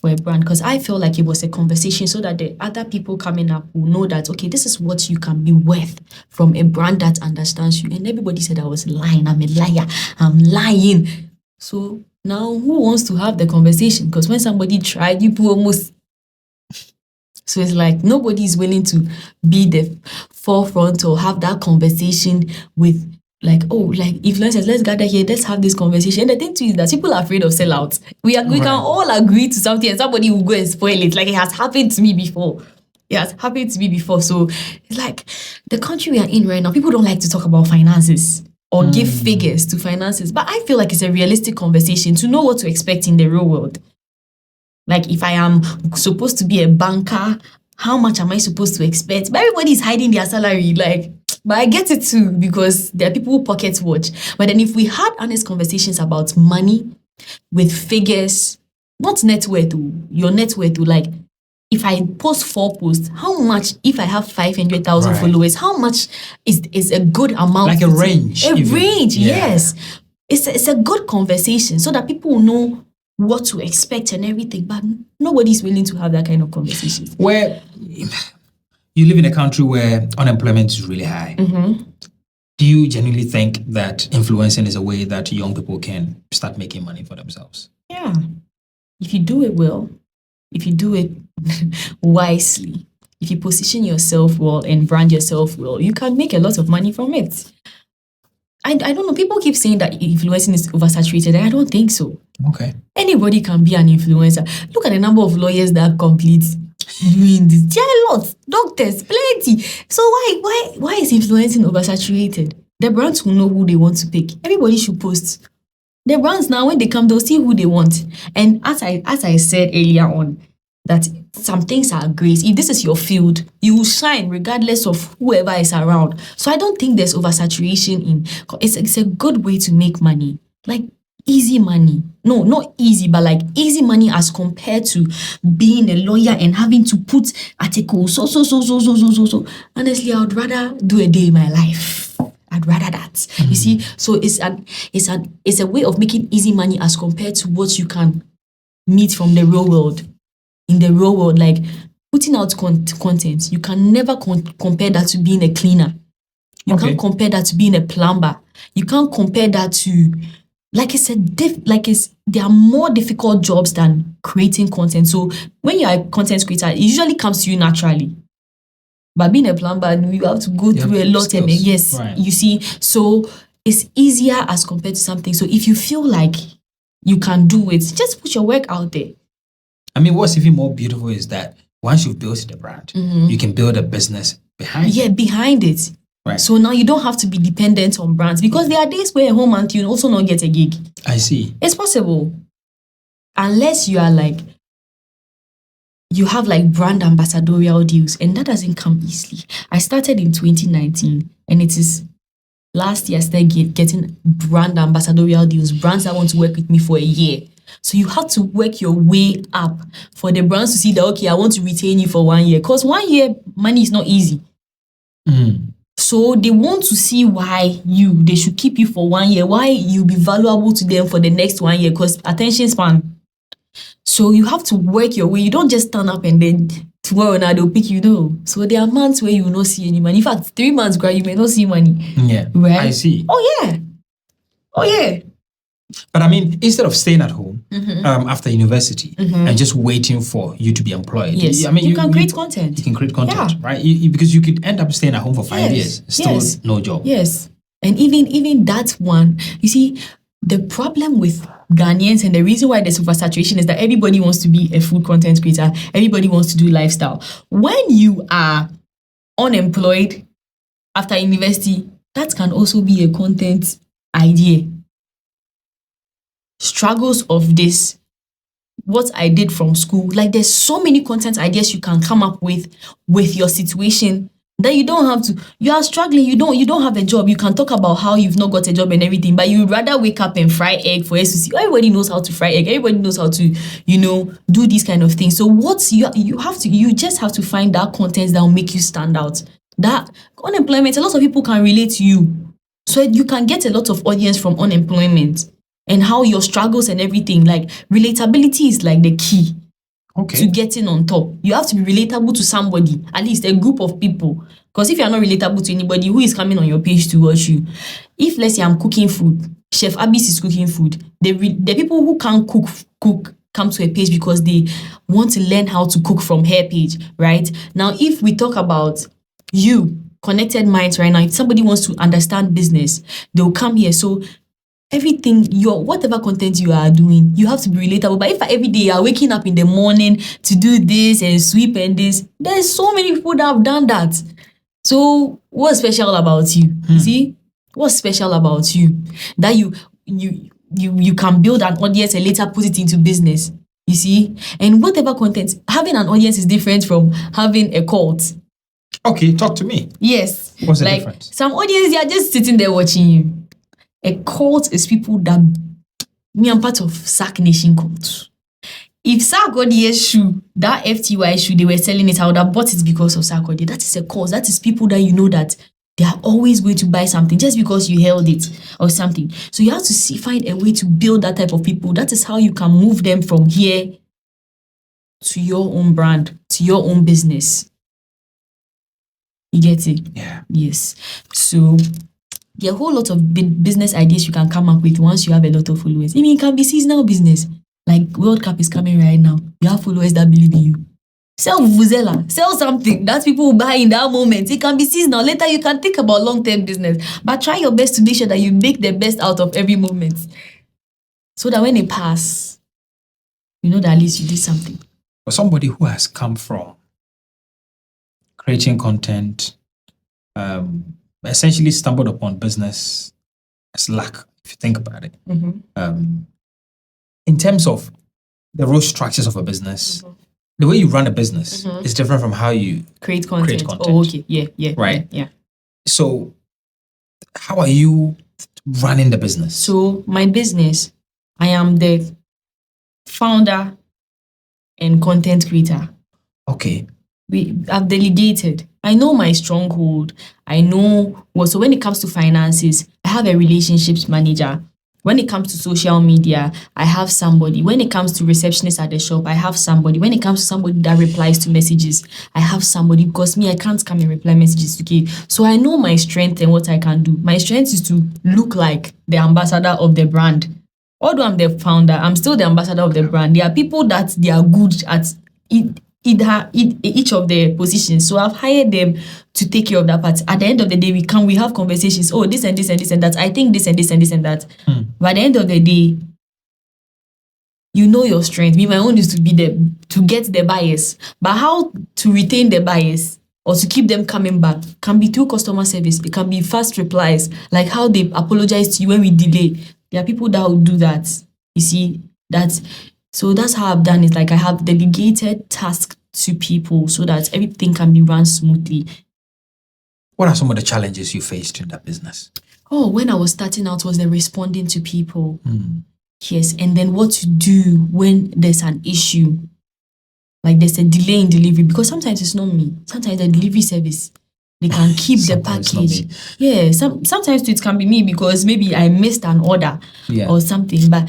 for a brand because I felt like it was a conversation so that the other people coming up will know that, okay, this is what you can be worth from a brand that understands you. And everybody said I was lying. I'm a liar. I'm lying. So now who wants to have the conversation? Because when somebody tried, you almost... So it's like nobody is willing to be the forefront or have that conversation with influencers. Let's gather here. Let's have this conversation. And the thing too is that people are afraid of sellouts. We can all agree to something and somebody will go and spoil it. Like it has happened to me before. So it's like the country we are in right now, people don't like to talk about finances or give figures to finances. But I feel like it's a realistic conversation to know what to expect in the real world. Like if I am supposed to be a banker, how much am I supposed to expect? But everybody is hiding their salary. But I get it too because there are people who pocket watch. But then if we had honest conversations about money with figures, not net worth, your net worth, like if I post 4 posts, how much, if I have 500,000 Right. followers, how much is a good amount? Like a range. A even. range, Yeah. yes. It's a good conversation so that people will know what to expect and everything. But nobody's willing to have that kind of conversation. Where you live in a country where unemployment is really high. Do you genuinely think that influencing is a way that young people can start making money for themselves? Yeah. If you do it well, if you do it wisely, if you position yourself well and brand yourself well, you can make a lot of money from it. I don't know. People keep saying that influencing is oversaturated, and I don't think so. Okay. Anybody can be an influencer. Look at the number of lawyers that complete doing this. There are a lot. Doctors, plenty. So why is influencing oversaturated? The brands will know who they want to pick. Everybody should post. The brands now, when they come, they'll see who they want. And as I said earlier on, that some things are great. If this is your field, you will shine regardless of whoever is around. So I don't think there's oversaturation in. It's a good way to make money. Like easy money. No, not easy, but like easy money as compared to being a lawyer and having to put articles. So. Honestly, I would rather do a day in my life. I'd rather that. You see, so it's a way of making easy money as compared to what you can meet from the real world. In the real world, like putting out content, you can never compare that to being a cleaner. You can't compare that to being a plumber. You can't compare that to, like there are more difficult jobs than creating content. So when you're a content creator, it usually comes to you naturally. But being a plumber, you have to go through a lot. skills. And yes, Right. You see, so it's easier as compared to something. So if you feel like you can do it, just put your work out there. I mean, what's even more beautiful is that once you've built the brand, you can build a business behind it. Yeah, behind it. Right. So now you don't have to be dependent on brands, because there are days where a home and you also not get a gig. I see. It's possible. Unless you are like, you have like brand ambassadorial deals, and that doesn't come easily. I started in 2019, and it is last year I started getting brand ambassadorial deals, brands that want to work with me for a year. So you have to work your way up for the brands to see that, okay, I want to retain you for 1 year. Because 1 year, money is not easy. So they want to see why they should keep you for 1 year, why you'll be valuable to them for the next 1 year, because attention span. So you have to work your way. You don't just stand up and then tomorrow now they'll pick you. No. So there are months where you will not see any money. In fact, 3 months, you may not see money. Yeah. Right? I see. Oh yeah. But I mean, instead of staying at home after university and just waiting for you to be employed, Yes. I mean, you can create content. You can create content, Yeah. right? Because you could end up staying at home for 5 years, still no job. Yes. And even that one, you see, the problem with Ghanaians and the reason why there's oversaturation is that everybody wants to be a food content creator. Everybody wants to do lifestyle. When you are unemployed after university, that can also be a content idea. Struggles of this, what I did from school, like there's so many content ideas you can come up with your situation that you don't have to. You are struggling, you don't have a job. You can talk about how you've not got a job and everything, but you'd rather wake up and fry egg for us to see. Everybody knows how to fry egg. Everybody knows how to, do these kind of things. So you just have to find that content that will make you stand out. That unemployment, a lot of people can relate to you. So you can get a lot of audience from unemployment and how your struggles and everything, like relatability is like the key. To getting on top. You have to be relatable to somebody, at least a group of people. Because if you're not relatable to anybody, who is coming on your page to watch you? If, let's say, I'm cooking food, Chef Abis is cooking food, the people who can't cook come to a page because they want to learn how to cook from her page, right? Now, if we talk about Konnected Minds right now, if somebody wants to understand business, they'll come here. So everything, whatever content you are doing, you have to be relatable. But if every day you are waking up in the morning to do this and sweep and this, there's so many people that have done that. So what's special about you? See, what's special about you that you can build an audience and later put it into business? You see, and whatever content, having an audience is different from having a cult. Okay, talk to me. Yes, what's the difference? Some audience, they are just sitting there watching you. A cult is people that, me, I'm part of Sack Nation cult. if Sarkodie's shoe, that FTY shoe, they were selling it, I would have bought it because of Sarkodie. That is a cause. That is people that you know that they are always going to buy something just because you held it or something. So you have to find a way to build that type of people. That is how you can move them from here to your own brand, to your own business. You get it? Yeah. Yes. So there are a whole lot of business ideas you can come up with once you have a lot of followers. I mean, it can be seasonal business. Like World Cup is coming right now. You have followers that believe in you. Sell vuvuzela, sell something that people will buy in that moment. It can be seasonal. Later, you can think about long-term business. But try your best to make sure that you make the best out of every moment. So that when it pass, you know that at least you did something. For somebody who has come from creating content, essentially stumbled upon business as luck, if you think about it. In terms of the real structures of a business, the way you run a business is different from how you create content. Oh, okay. Yeah. Right. Yeah. So how are you running the business? So my business, I am the founder and content creator. Okay. I've delegated. I know my stronghold. I know so when it comes to finances, I have a relationships manager. When it comes to social media, I have somebody. When it comes to receptionists at the shop, I have somebody. When it comes to somebody that replies to messages, I have somebody, because me, I can't come and reply messages, okay? So I know my strength and what I can do. My strength is to look like the ambassador of the brand. Although I'm the founder, I'm still the ambassador of the brand. There are people that they are good at each of the positions. So I've hired them to take care of that part. At the end of the day, we have conversations. Oh, this and this and this and that. I think this and this and this and that. But at the end of the day, you know your strength. Me, my own is to get the buyers. But how to retain the buyers or to keep them coming back can be through customer service. It can be fast replies, like how they apologize to you when we delay. There are people that will do that. You see, so that's how I've done it. Like I have delegated tasks to people so that everything can be run smoothly. What are some of the challenges you faced in that business? Oh, when I was starting out was the responding to people. Yes, and then what to do when there's an issue. Like there's a delay in delivery, because sometimes it's not me. Sometimes the delivery service, they can keep the package. Yeah, sometimes it can be me because maybe I missed an order or something. But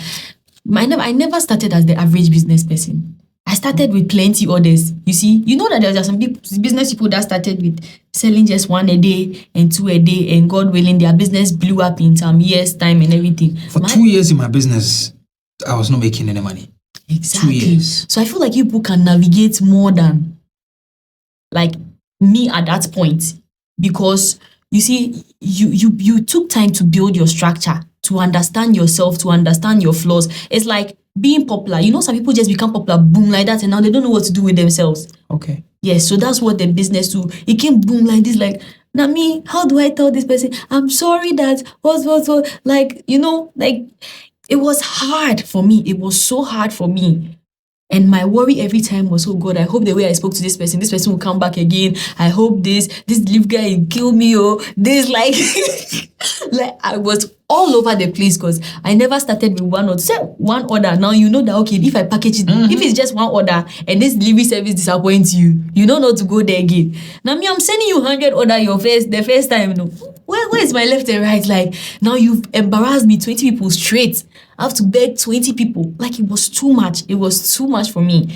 I never started as the average business person. I started with plenty orders. You see, you know that there are some business people that started with selling just 1 a day and 2 a day, and God willing, their business blew up in some years' time and everything. For 2 years in my business, I was not making any money. Exactly. 2 years. So I feel like you people can navigate more than like me at that point, because you see, you took time to build your structure, to understand yourself, to understand your flaws. It's like being popular. You know, some people just become popular, boom, like that, and now they don't know what to do with themselves. Okay. Yes, so that's what the business do. It came boom like this, like, now me, how do I tell this person, I'm sorry that, what, like, you know, like, it was hard for me. It was so hard for me. And my worry every time was, oh God, I hope the way I spoke to this person will come back again. I hope this live guy will kill me, or this, like, like I was all over the place, because I never started with one order. Now you know that, okay, if I package it, if it's just one order and this delivery service disappoints you, you know not to go there again. Now me, I'm sending you 100 order the first time. No, where is my left and right? Like, now you've embarrassed me 20 people straight. I have to beg 20 people. Like, it was too much. It was too much for me.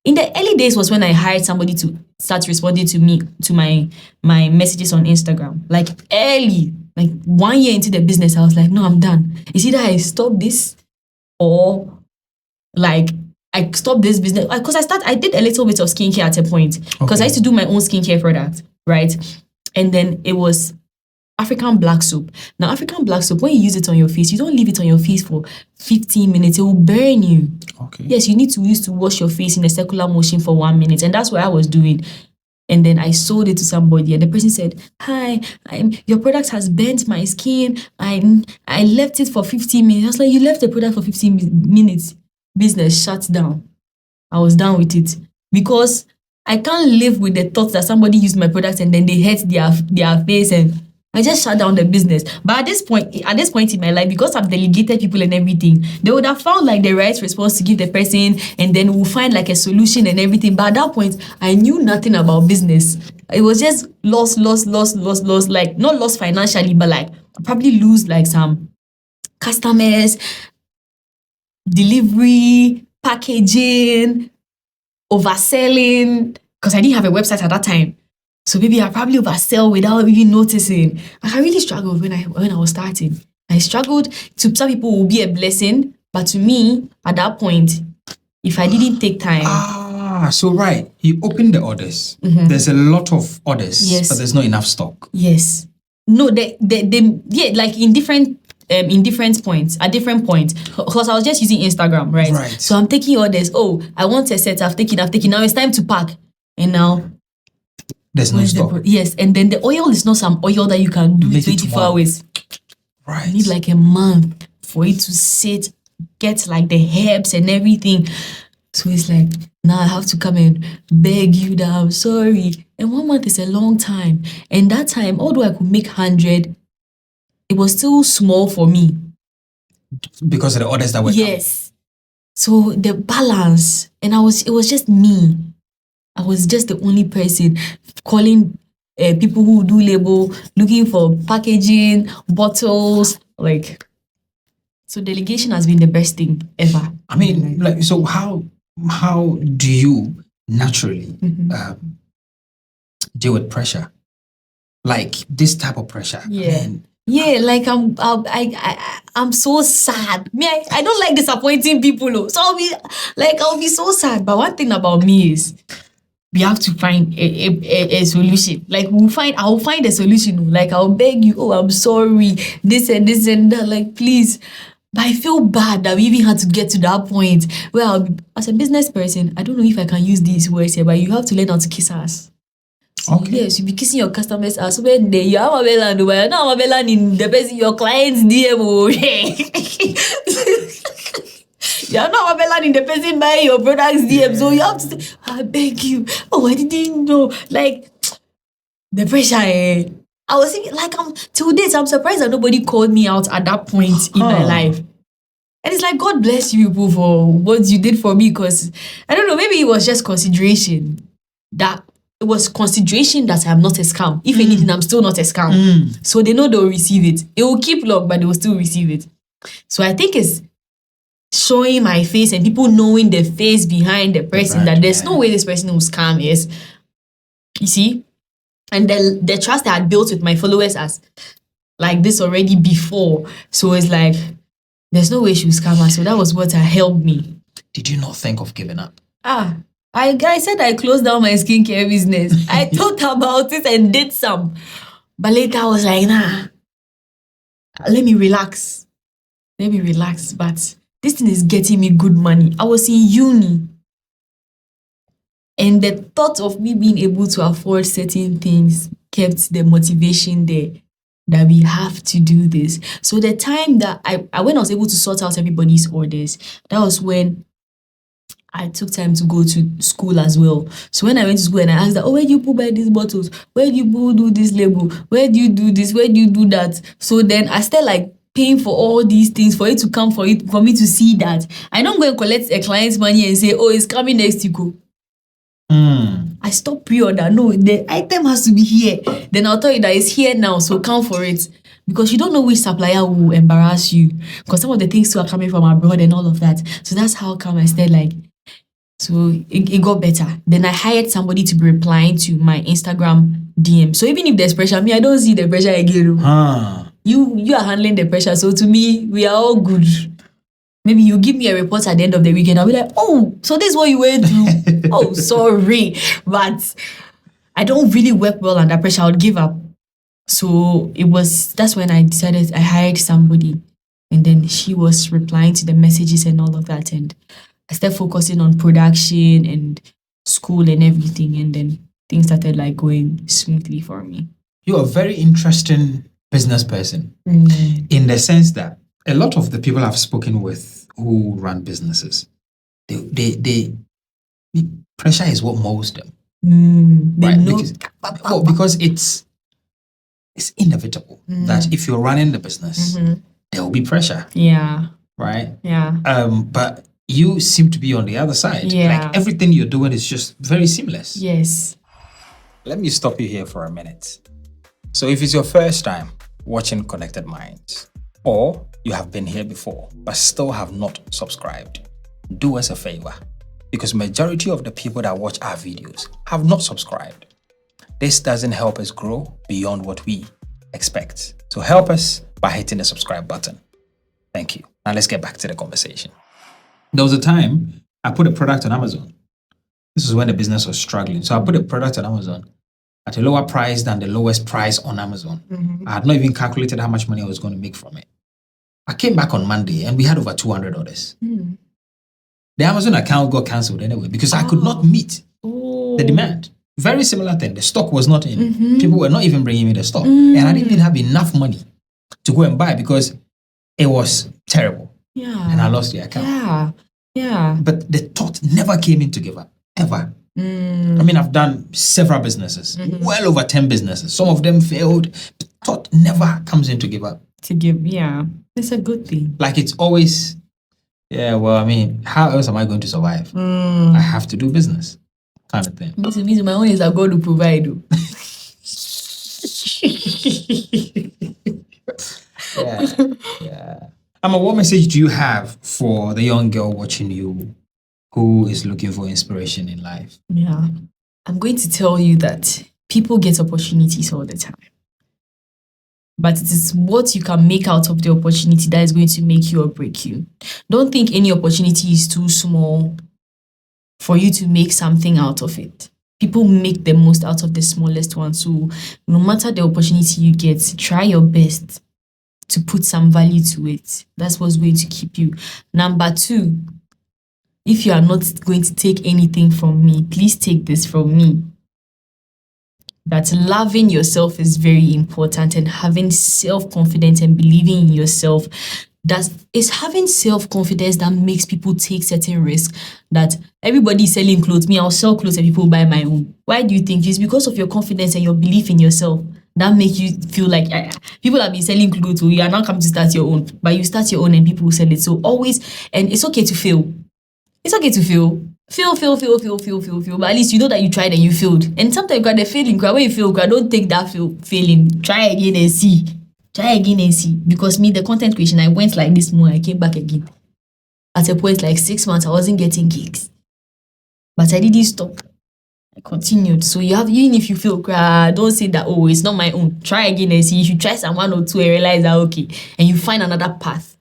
In the early days was when I hired somebody to start responding to me, to my messages on Instagram. Like early, like 1 year into the business, I was like, no, I'm done. It's either I stop this, or like I stop this business. Because I did a little bit of skincare at a point, because I used to do my own skincare product, right? And then it was African black soap. Now, African black soap, when you use it on your face, you don't leave it on your face for 15 minutes. It will burn you. Okay. Yes, you need to use to wash your face in a circular motion for 1 minute. And that's what I was doing. And then I sold it to somebody, and the person said, hi, your product has burnt my skin. I left it for 15 minutes. I was like, you left the product for 15 minutes. Business shut down. I was done with it, because I can't live with the thought that somebody used my product and then they hurt their face, and I just shut down the business. But at this point in my life, because I've delegated people and everything, they would have found like the right response to give the person, and then we'll find like a solution and everything. But at that point, I knew nothing about business. It was just loss. Like not lost financially, but like I'll probably lose like some customers, delivery, packaging, overselling, because I didn't have a website at that time. So maybe I probably oversell without even noticing. I really struggled when I was starting. I struggled. To some people, it will be a blessing, but to me, at that point, if I didn't take time. So right, you open the orders. There's a lot of orders, Yes. but there's not enough stock. Yes. No, they like in different points, at different points. Because I was just using Instagram, right? Right. So I'm taking orders. Oh, I want a set. I've taken. Now it's time to pack. And now there's no stock. Yes, and then the oil is not some oil that you can do Make it 24 tomorrow. hours. Right. You need like a month for it to sit, get like the herbs and everything. So it's like, now I have to come and beg you that I'm sorry. And 1 month is a long time. And that time, although I could make 100, it was still small for me. Because of the orders that were Yes. So the balance, and it was just me. I was just the only person calling people who do label, looking for packaging, bottles, like. So delegation has been the best thing ever. I mean, like, so how do you naturally deal with pressure? Like this type of pressure. Yeah. I mean, Yeah, like I'm so sad. Me, I don't like disappointing people. So I'll be so sad. But one thing about me is we have to find a solution. Like I'll find a solution. Like I'll beg you, oh, I'm sorry, this and that. Like please. But I feel bad that we even had to get to that point where as a business person, I don't know if I can use these words here, but you have to learn how to kiss ass. Okay. Yes, you be kissing your customers ass when you are Ama Burland, but you're not Ama Burland in the person your client's DM. You're not Ama Burland in the person buying your products DM. So you have to say, I beg you. Oh, I didn't know. Like the pressure. I was thinking, like, till date, I'm surprised that nobody called me out at that point in my life. And it's like, God bless you people for what you did for me, because I don't know, maybe it was just consideration. It was consideration that I'm not a scam. If anything, I'm still not a scam. So they know they'll receive it. It will keep long, but they will still receive it. So I think it's showing my face and people knowing the face behind the person, that there's no way this person will scam is. You see? And the trust I had built with my followers as like this already before. So it's like, there's no way she will scam us. So that was what helped me. Did you not think of giving up? I said I closed down my skincare business. I thought about it and did some. But later I was like, nah, let me relax. But this thing is getting me good money. I was in uni. And the thought of me being able to afford certain things kept the motivation there that we have to do this. So the time that when I was able to sort out everybody's orders, that was when I took time to go to school as well. So when I went to school and I asked that, oh, where do you buy these bottles? Where do you do this label? Where do you do this? Where do you do that? So then I started like paying for all these things for it to come, for me to see that. I don't go and collect a client's money and say, oh, it's coming next week. I stop pre-order. No, the item has to be here. Then I'll tell you that it's here now, so count for it. Because you don't know which supplier will embarrass you. Because some of the things too are coming from abroad and all of that. So that's how come I stayed like. So it got better. Then I hired somebody to be replying to my Instagram DM. So even if there's pressure, I don't see the pressure again. You are handling the pressure. So to me, we are all good. Maybe you give me a report at the end of the weekend. I'll be like, oh, so this is what you went through. Oh, sorry. But I don't really work well under pressure. I would give up. So that's when I decided I hired somebody. And then she was replying to the messages and all of that. And I started focusing on production and school and everything. And then things started like going smoothly for me. You're a very interesting business person in the sense that a lot of the people I've spoken with who run businesses, they pressure is what moves them. They Right? know. Because it's it's inevitable that if you're running the business, there will be pressure. Yeah. Right? Yeah. But you seem to be on the other side. Yeah. Like everything you're doing is just very seamless. Yes. Let me stop you here for a minute. So if it's your first time watching Konnected Minds, or you have been here before but still have not subscribed, do us a favor, because majority of the people that watch our videos have not subscribed. This doesn't help us grow beyond what we expect. So help us by hitting the subscribe button. Thank you. Now let's get back to the conversation. There was a time I put a product on Amazon. This is when the business was struggling. So I put a product on Amazon at a lower price than the lowest price on Amazon. I had not even calculated how much money I was going to make from it. I came back on Monday and we had over 200 orders. The Amazon account got cancelled anyway because I could not meet the demand. Very similar thing. The stock was not in. People were not even bringing me the stock. And I didn't even have enough money to go and buy because it was terrible. Yeah. And I lost the account. Yeah. Yeah. But the thought never came in to give up, ever. I mean, I've done several businesses, well over 10 businesses. Some of them failed. The thought never comes in to give up. To give, yeah. It's a good thing. Like it's always, yeah, well, I mean, how else am I going to survive? I have to do business kind of thing. Me too, my own is I'm going to provide. Yeah. What message do you have for the young girl watching you who is looking for inspiration in life? Yeah. I'm going to tell you that people get opportunities all the time. But it is what you can make out of the opportunity that is going to make you or break you. Don't think any opportunity is too small for you to make something out of it. People make the most out of the smallest one. So no matter the opportunity you get, try your best to put some value to it. That's what's going to keep you. Number 2, if you are not going to take anything from me, please take this from me. That loving yourself is very important, and having self-confidence and believing in yourself. That is having self-confidence that makes people take certain risks. That everybody is selling clothes. Me, I'll sell clothes and people buy my own. Why do you think? It's because of your confidence and your belief in yourself that make you feel like people have been selling clothes, so you are now coming to start your own. But you start your own and people will sell it. So always, and it's okay to fail. It's okay to fail. Fail. But at least you know that you tried and you failed. And sometimes you got the failing. When you fail, don't take that failing. Try again and see. Because me, the content creation, I went like this more. I came back again. At a point, like 6 months, I wasn't getting gigs. But I didn't stop. I continued. So you have, even if you feel, don't say that, oh, it's not my own. Try again and see. If you try some 1 or 2 and realize that, okay, and you find another path,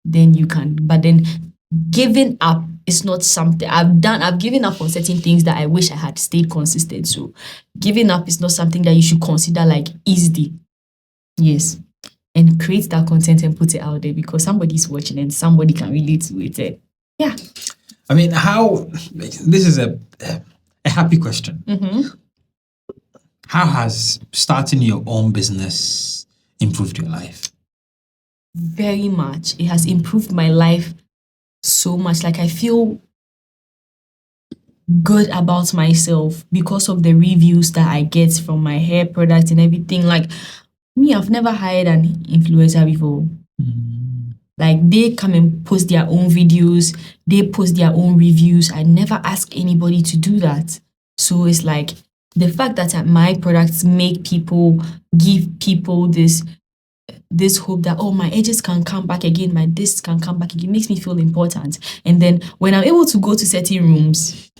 then you can. But then giving up is not something I've given up on certain things that I wish I had stayed consistent. So giving up is not something that you should consider like easy. Yes. And create that content and put it out there because somebody's watching and somebody can relate to it. Yeah. I mean, this is a happy question. How has starting your own business improved your life? Very much. It has improved my life so much. Like I feel good about myself because of the reviews that I get from my hair products and everything. Like me, I've never hired an influencer before. Like they come and post their own videos, they post their own reviews. I never ask anybody to do that. So it's like the fact that my products make people, give people this hope that, oh, my edges can come back again, my this can come back again, makes me feel important. And then when I'm able to go to certain rooms,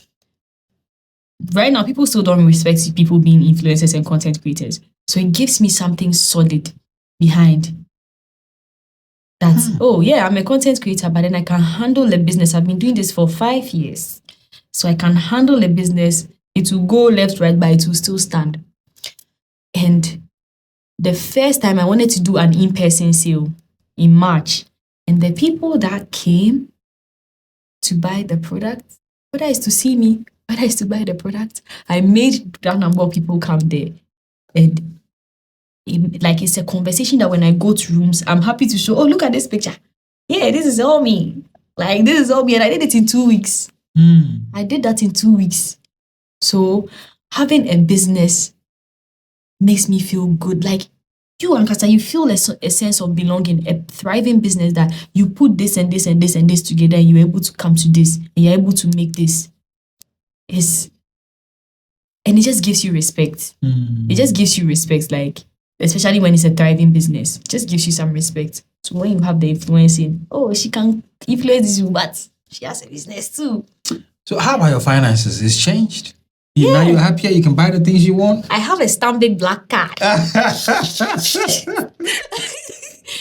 right now, people still don't respect people being influencers and content creators. So it gives me something solid behind that. Oh, yeah, I'm a content creator, but then I can handle a business. I've been doing this for 5 years. So I can handle a business. It will go left, right, but it will still stand. And the first time I wanted to do an in-person sale in March, and the people that came to buy the product, whether it's to see me, whether it's to buy the product, I made that number of people come there. And it's a conversation that when I go to rooms, I'm happy to show, oh, look at this picture. Yeah, this is all me. Like, this is all me. And I did it in 2 weeks. I did that in 2 weeks. So having a business makes me feel good. Like you and Kasa, you feel a sense of belonging, a thriving business that you put this and this and this and this together, and you're able to come to this, and you're able to make this. And it just gives you respect. It just gives you respect, like, especially when it's a thriving business. It just gives you some respect. So when you have the influencing, she can influence you, but she has a business too. So how about your finances? It's changed. Now you're happier, you can buy the things you want. I have a Stanbic Black card.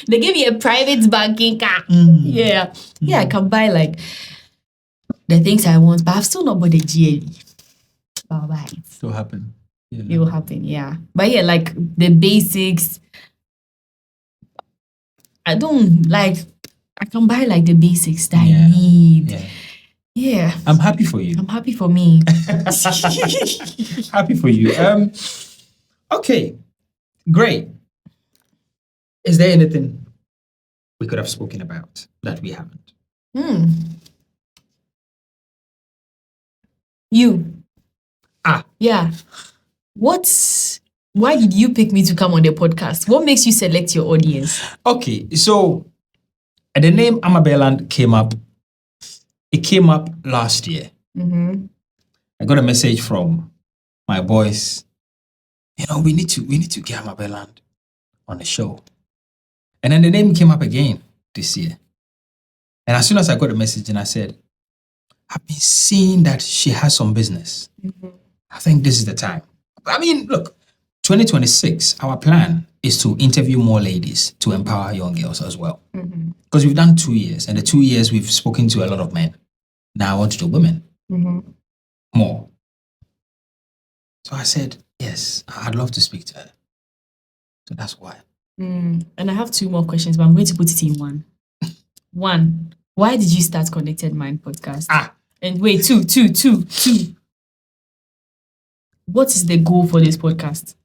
They give me a private banking card. Yeah, I can buy like the things I want, but I've still not bought the GLE. Bye. It will happen. It will happen, yeah. But yeah, like the basics. I don't like. I can buy like the basics that I need. Yeah. I'm happy for you. I'm happy for me. Happy for you. Okay, great. Is there anything we could have spoken about that we haven't? You. Yeah. Why did you pick me to come on the podcast? What makes you select your audience? Okay, so the name Ama Burland came up. It came up last year. I got a message from my boys. We need to get Ama Burland on the show. And then the name came up again this year. And as soon as I got the message, and I said, I've been seeing that she has some business. I think this is the time. I mean, look, 2026, our plan is to interview more ladies to empower young girls as well. Because we've done 2 years, and the 2 years we've spoken to a lot of men. Now I want to do women more. So I said, yes, I'd love to speak to her. So that's why. And I have 2 more questions, but I'm going to put it in one. One, why did you start Konnected Mind podcast? And wait, two. What is the goal for this podcast?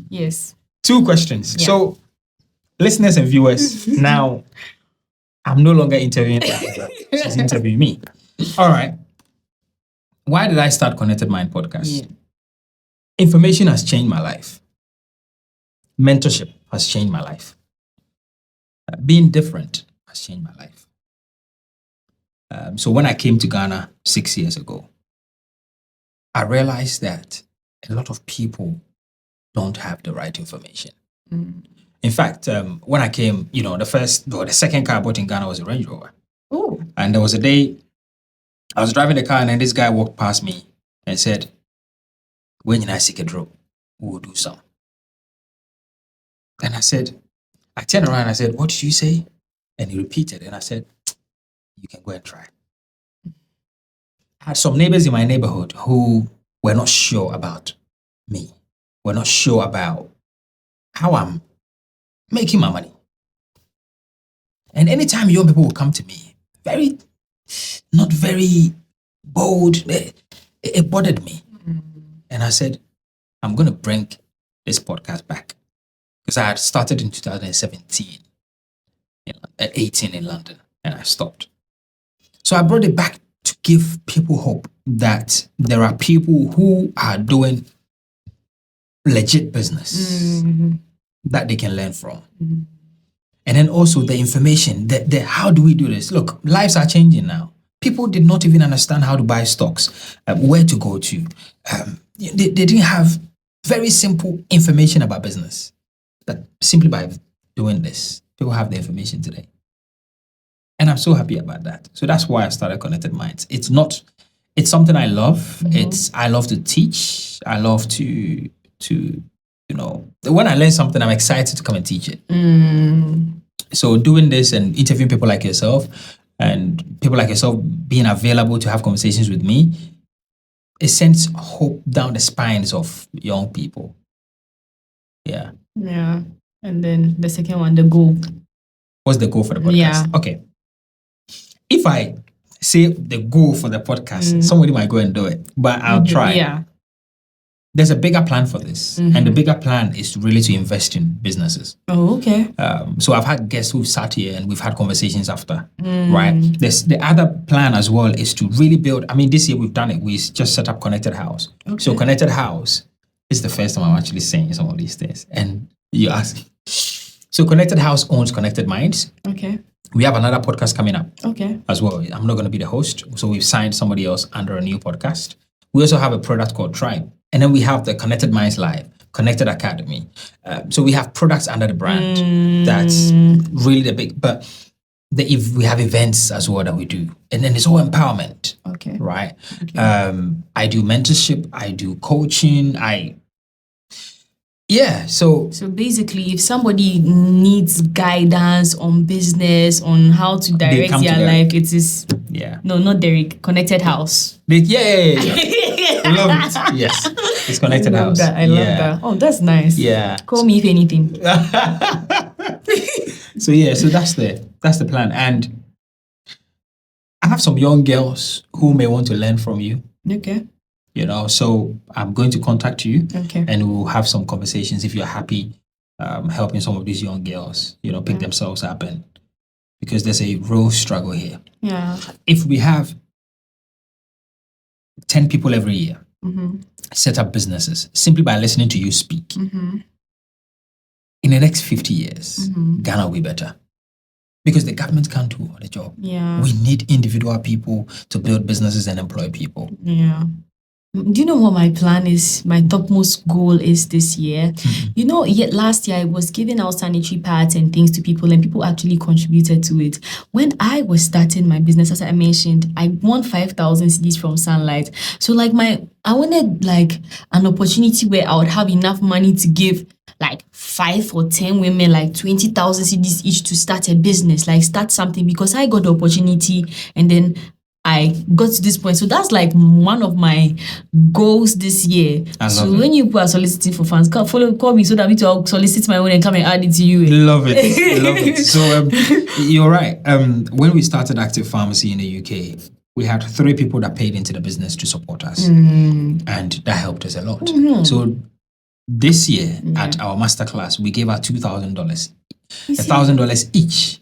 Yes. 2 questions. Yeah. So, listeners and viewers, now I'm no longer interviewing her. She's interviewing me. All right. Why did I start Konnected Mind podcast? Information has changed my life. Mentorship has changed my life. Being different has changed my life. So when I came to Ghana 6 years ago, I realized that a lot of people don't have the right information. In fact, when I came, the second car I bought in Ghana was a Range Rover. And there was a day I was driving the car, and then this guy walked past me and said, "When I seek a drop, we will do some." And I turned around and I said, "What did you say?" And he repeated, and I said, "You can go and try." I had some neighbors in my neighborhood who were not sure about me, were not sure about how I'm making my money. And anytime young people would come to me, not very bold, it bothered me. And I said, I'm going to bring this podcast back. Because I had started in 2017, 18 in London, and I stopped. So I brought it back to give people hope that there are people who are doing legit business that they can learn from. And then also the information, how do we do this? Look, lives are changing now. People did not even understand how to buy stocks, where to go to. They didn't have very simple information about business. But simply by doing this, people have the information today. And I'm so happy about that. So that's why I started Konnected Minds. It's something I love. I love to teach. I love to when I learn something, I'm excited to come and teach it. So doing this and interviewing people like yourself, and people like yourself being available to have conversations with me, it sends hope down the spines of young people. Yeah. Yeah. And then the second one, the goal. What's the goal for the podcast? Yeah. Okay. If I say the goal for the podcast, somebody might go and do it, but I'll try. Yeah. There's a bigger plan for this. And the bigger plan is really to invest in businesses. Oh, okay. So I've had guests who've sat here and we've had conversations after, right? The other plan as well is to really build. I mean, this year we've done it. We just set up Connected House. Okay. So Connected House This is the first time I'm actually saying some of these things. And you ask. So Connected House owns Konnected Minds. Okay. We have another podcast coming up Okay. as well. I'm not going to be the host. So we've signed somebody else under a new podcast. We also have a product called Tribe. And then we have the Connected Minds Live, Connected Academy. So we have products under the brand. That's really the big, but we have events as well that we do. And then it's all empowerment. Okay. Right? Okay. I do mentorship. I do coaching. So basically, if somebody needs guidance on business, on how to direct their life, it is no, not Derrick, Connected House. I love it. Yes, it's Connected House. I love that. Oh, that's nice. Yeah, call me if anything. So that's the plan, and I have some young girls who may want to learn from you. Okay. So I'm going to contact you, okay, and we'll have some conversations if you're happy helping some of these young girls, pick themselves up, and because there's a real struggle here. Yeah. If we have 10 people every year set up businesses simply by listening to you speak, in the next 50 years, Ghana will be better. Because the government can't do the job. Yeah. We need individual people to build businesses and employ people. Yeah. Do you know what my plan is? My topmost goal is this year. Last year I was giving out sanitary pads and things to people, and people actually contributed to it. When I was starting my business, as I mentioned, I won 5,000 CDs from Sunlight. So I wanted an opportunity where I would have enough money to give 5 or 10 women 20,000 CDs each to start a business, start something, because I got the opportunity and then I got to this point. So that's one of my goals this year. So when you are soliciting for funds, call me so that I'll solicit my own and come and add it to you. Love it. So you're right. When we started Active Pharmacy in the UK, we had 3 people that paid into the business to support us, and that helped us a lot. So this year at our masterclass, we gave out $2,000, $1,000 each.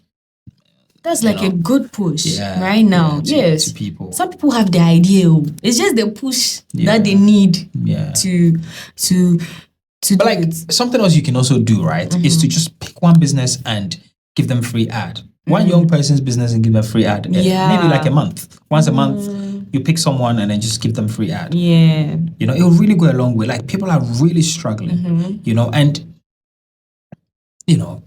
That's a good push right now. To people. Some people have the idea. It's just the push that they need to But something else you can also do, right, is to just pick one business and give them free ad. One young person's business and give them free ad. Maybe a month. Once a month, you pick someone and then just give them free ad. Yeah. It will really go a long way. People are really struggling, and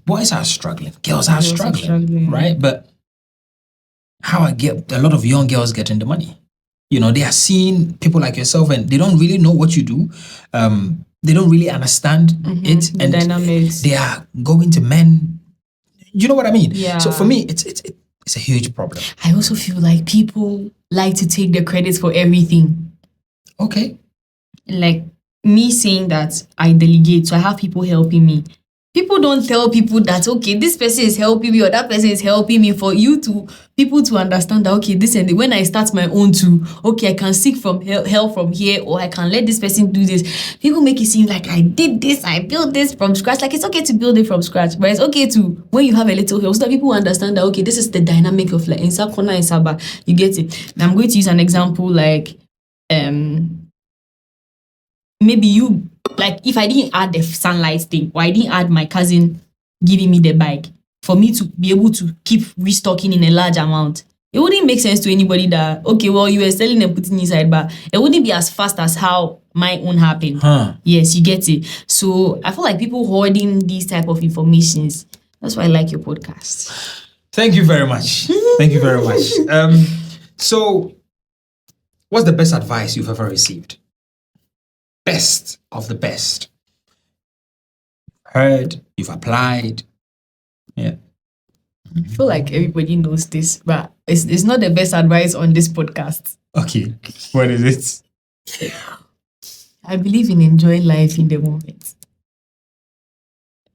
boys are struggling, girls are struggling, right? But how a lot of young girls get the money. They are seeing people like yourself and they don't really know what you do. They don't really understand it. The and dynamics. They are going to men. You know what I mean? Yeah. So for me, it's a huge problem. I also feel like people like to take the credit for everything. Okay. Me saying that I delegate, so I have people helping me. People don't tell people that, okay, this person is helping me or that person is helping me, for people to understand that, okay, this and when I start my own too, okay, I can seek from help from here, or I can let this person do this. People make it seem like I did this, I built this from scratch. It's okay to build it from scratch, but it's okay to, when you have a little help, so that people understand that, okay, this is the dynamic of Insa Kona and Saba. You get it? Now I'm going to use an example maybe you, if I didn't add the Sunlight thing, or I didn't add my cousin giving me the bike, for me to be able to keep restocking in a large amount, it wouldn't make sense to anybody that, okay, well, you were selling and putting inside, but it wouldn't be as fast as how my own happened. Yes, you get it. So I feel like people hoarding these type of informations. That's why I like your podcast. Thank you very much. So what's the best advice you've ever received? Best of the best. Heard, you've applied. Yeah. I feel like everybody knows this, but it's not the best advice on this podcast. Okay. What is it? I believe in enjoying life in the moment.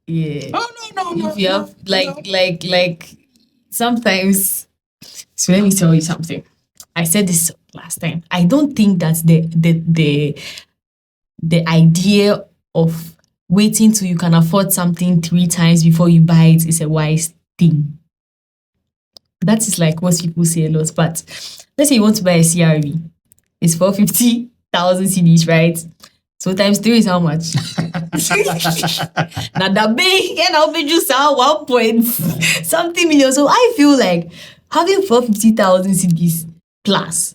Yeah. Oh, no. If you have like sometimes, so let me tell you something. I said this last time. I don't think that the idea of waiting till you can afford something 3 times before you buy it is a wise thing. That is what people say a lot. But let's say you want to buy a CRV. It's for 50,000 CDs, right? So times 3 is how much? Now the big and I'll be just 1 point something million. So I feel like having 450,000 CDs plus,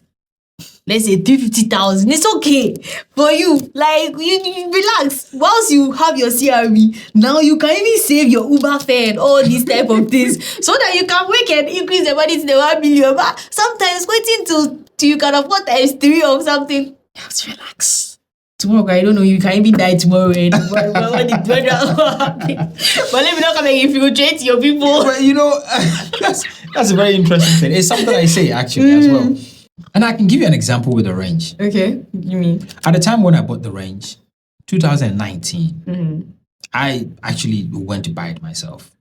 let's say 350,000, it's okay for you. Like you relax. Once you have your CRB, now you can even save your Uber fare and all these type of things, so that you can wake and increase the money to the 1 million. But sometimes waiting till you can afford times 3 of something, just relax. Tomorrow, I don't know, you can even die tomorrow. But let me not come and infiltrate your people. But that's a very interesting thing. It's something I say actually as well. And I can give you an example with the range. Okay, you mean? At the time when I bought the range, 2019, I actually went to buy it myself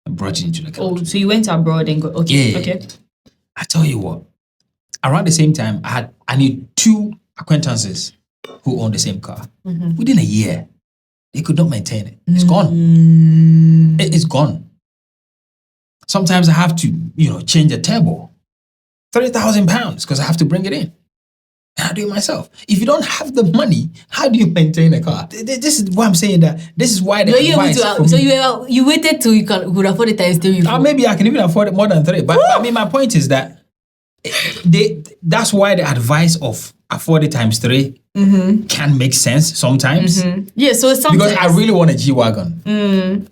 and brought it into the country. Oh, so you went abroad and got okay. Okay. I tell you what, around the same time, I knew 2 acquaintances who owned the same car. Within a year, they could not maintain it. It's gone. It's gone. Sometimes I have to, change a turbo. £30,000 because I have to bring it in. And I do it myself. If you don't have the money, how do you maintain a car? This is why I'm saying that. This is why the advice. So you waited till you could afford it times 3. Maybe I can even afford it more than 3. But I mean, my point is that that's why the advice of afford it times 3 can make sense sometimes. Yeah, so sometimes because I really want a G-Wagon.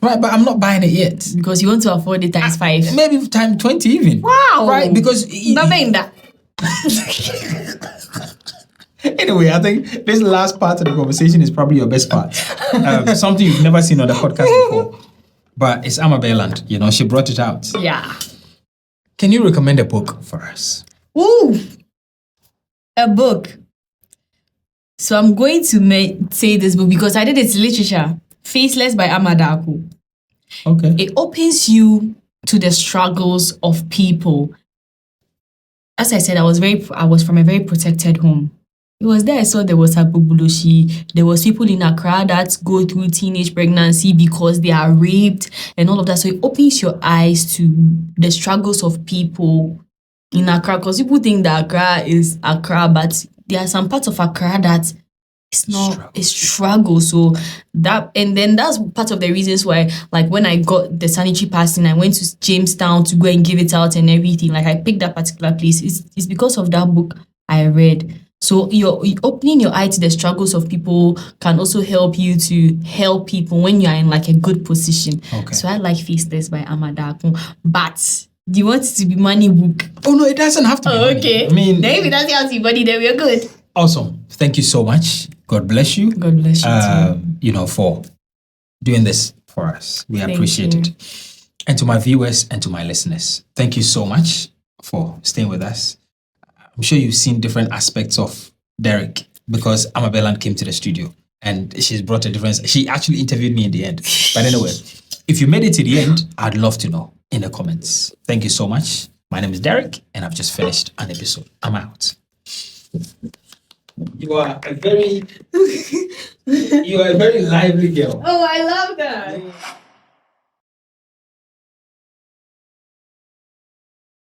Right, but I'm not buying it yet. Because you want to afford it times 5. Maybe times 20 even. Wow. Right, because that. Anyway, I think this last part of the conversation is probably your best part. Something you've never seen on the podcast before. But it's Ama Burland. She brought it out. Yeah. Can you recommend a book for us? Ooh, a book. So I'm going to say this book because I did its literature. Faceless by Ama Burland. Okay. It opens you to the struggles of people. As I said, I was from a very protected home. It was there I saw there was Abubulushi. There was people in Accra that go through teenage pregnancy because they are raped and all of that. So it opens your eyes to the struggles of people in Accra, because people think that Accra is Accra, but there are some parts of Accra that it's not a struggle. So that's part of the reasons why, like when I got the sanitary passing, I went to Jamestown to go and give it out and everything. Like I picked that particular place. It's because of that book I read. So you're opening your eye to the struggles of people can also help you to help people when you're in like a good position. Okay. So I like Faceless by Ama Burland. But do you want it to be money book? Oh no, it doesn't have to be money. Okay. I mean, then if it doesn't have to be money, then we're good. Awesome. Thank you so much. God bless you. God bless you too. For doing this for us. We appreciate it. And to my viewers and to my listeners, thank you so much for staying with us. I'm sure you've seen different aspects of Derrick because Ama Burland came to the studio and she's brought a difference. She actually interviewed me in the end. But anyway, if you made it to the end, I'd love to know in the comments. Thank you so much. My name is Derrick and I've just finished an episode. I'm out. You are a very lively girl. Oh, I love that.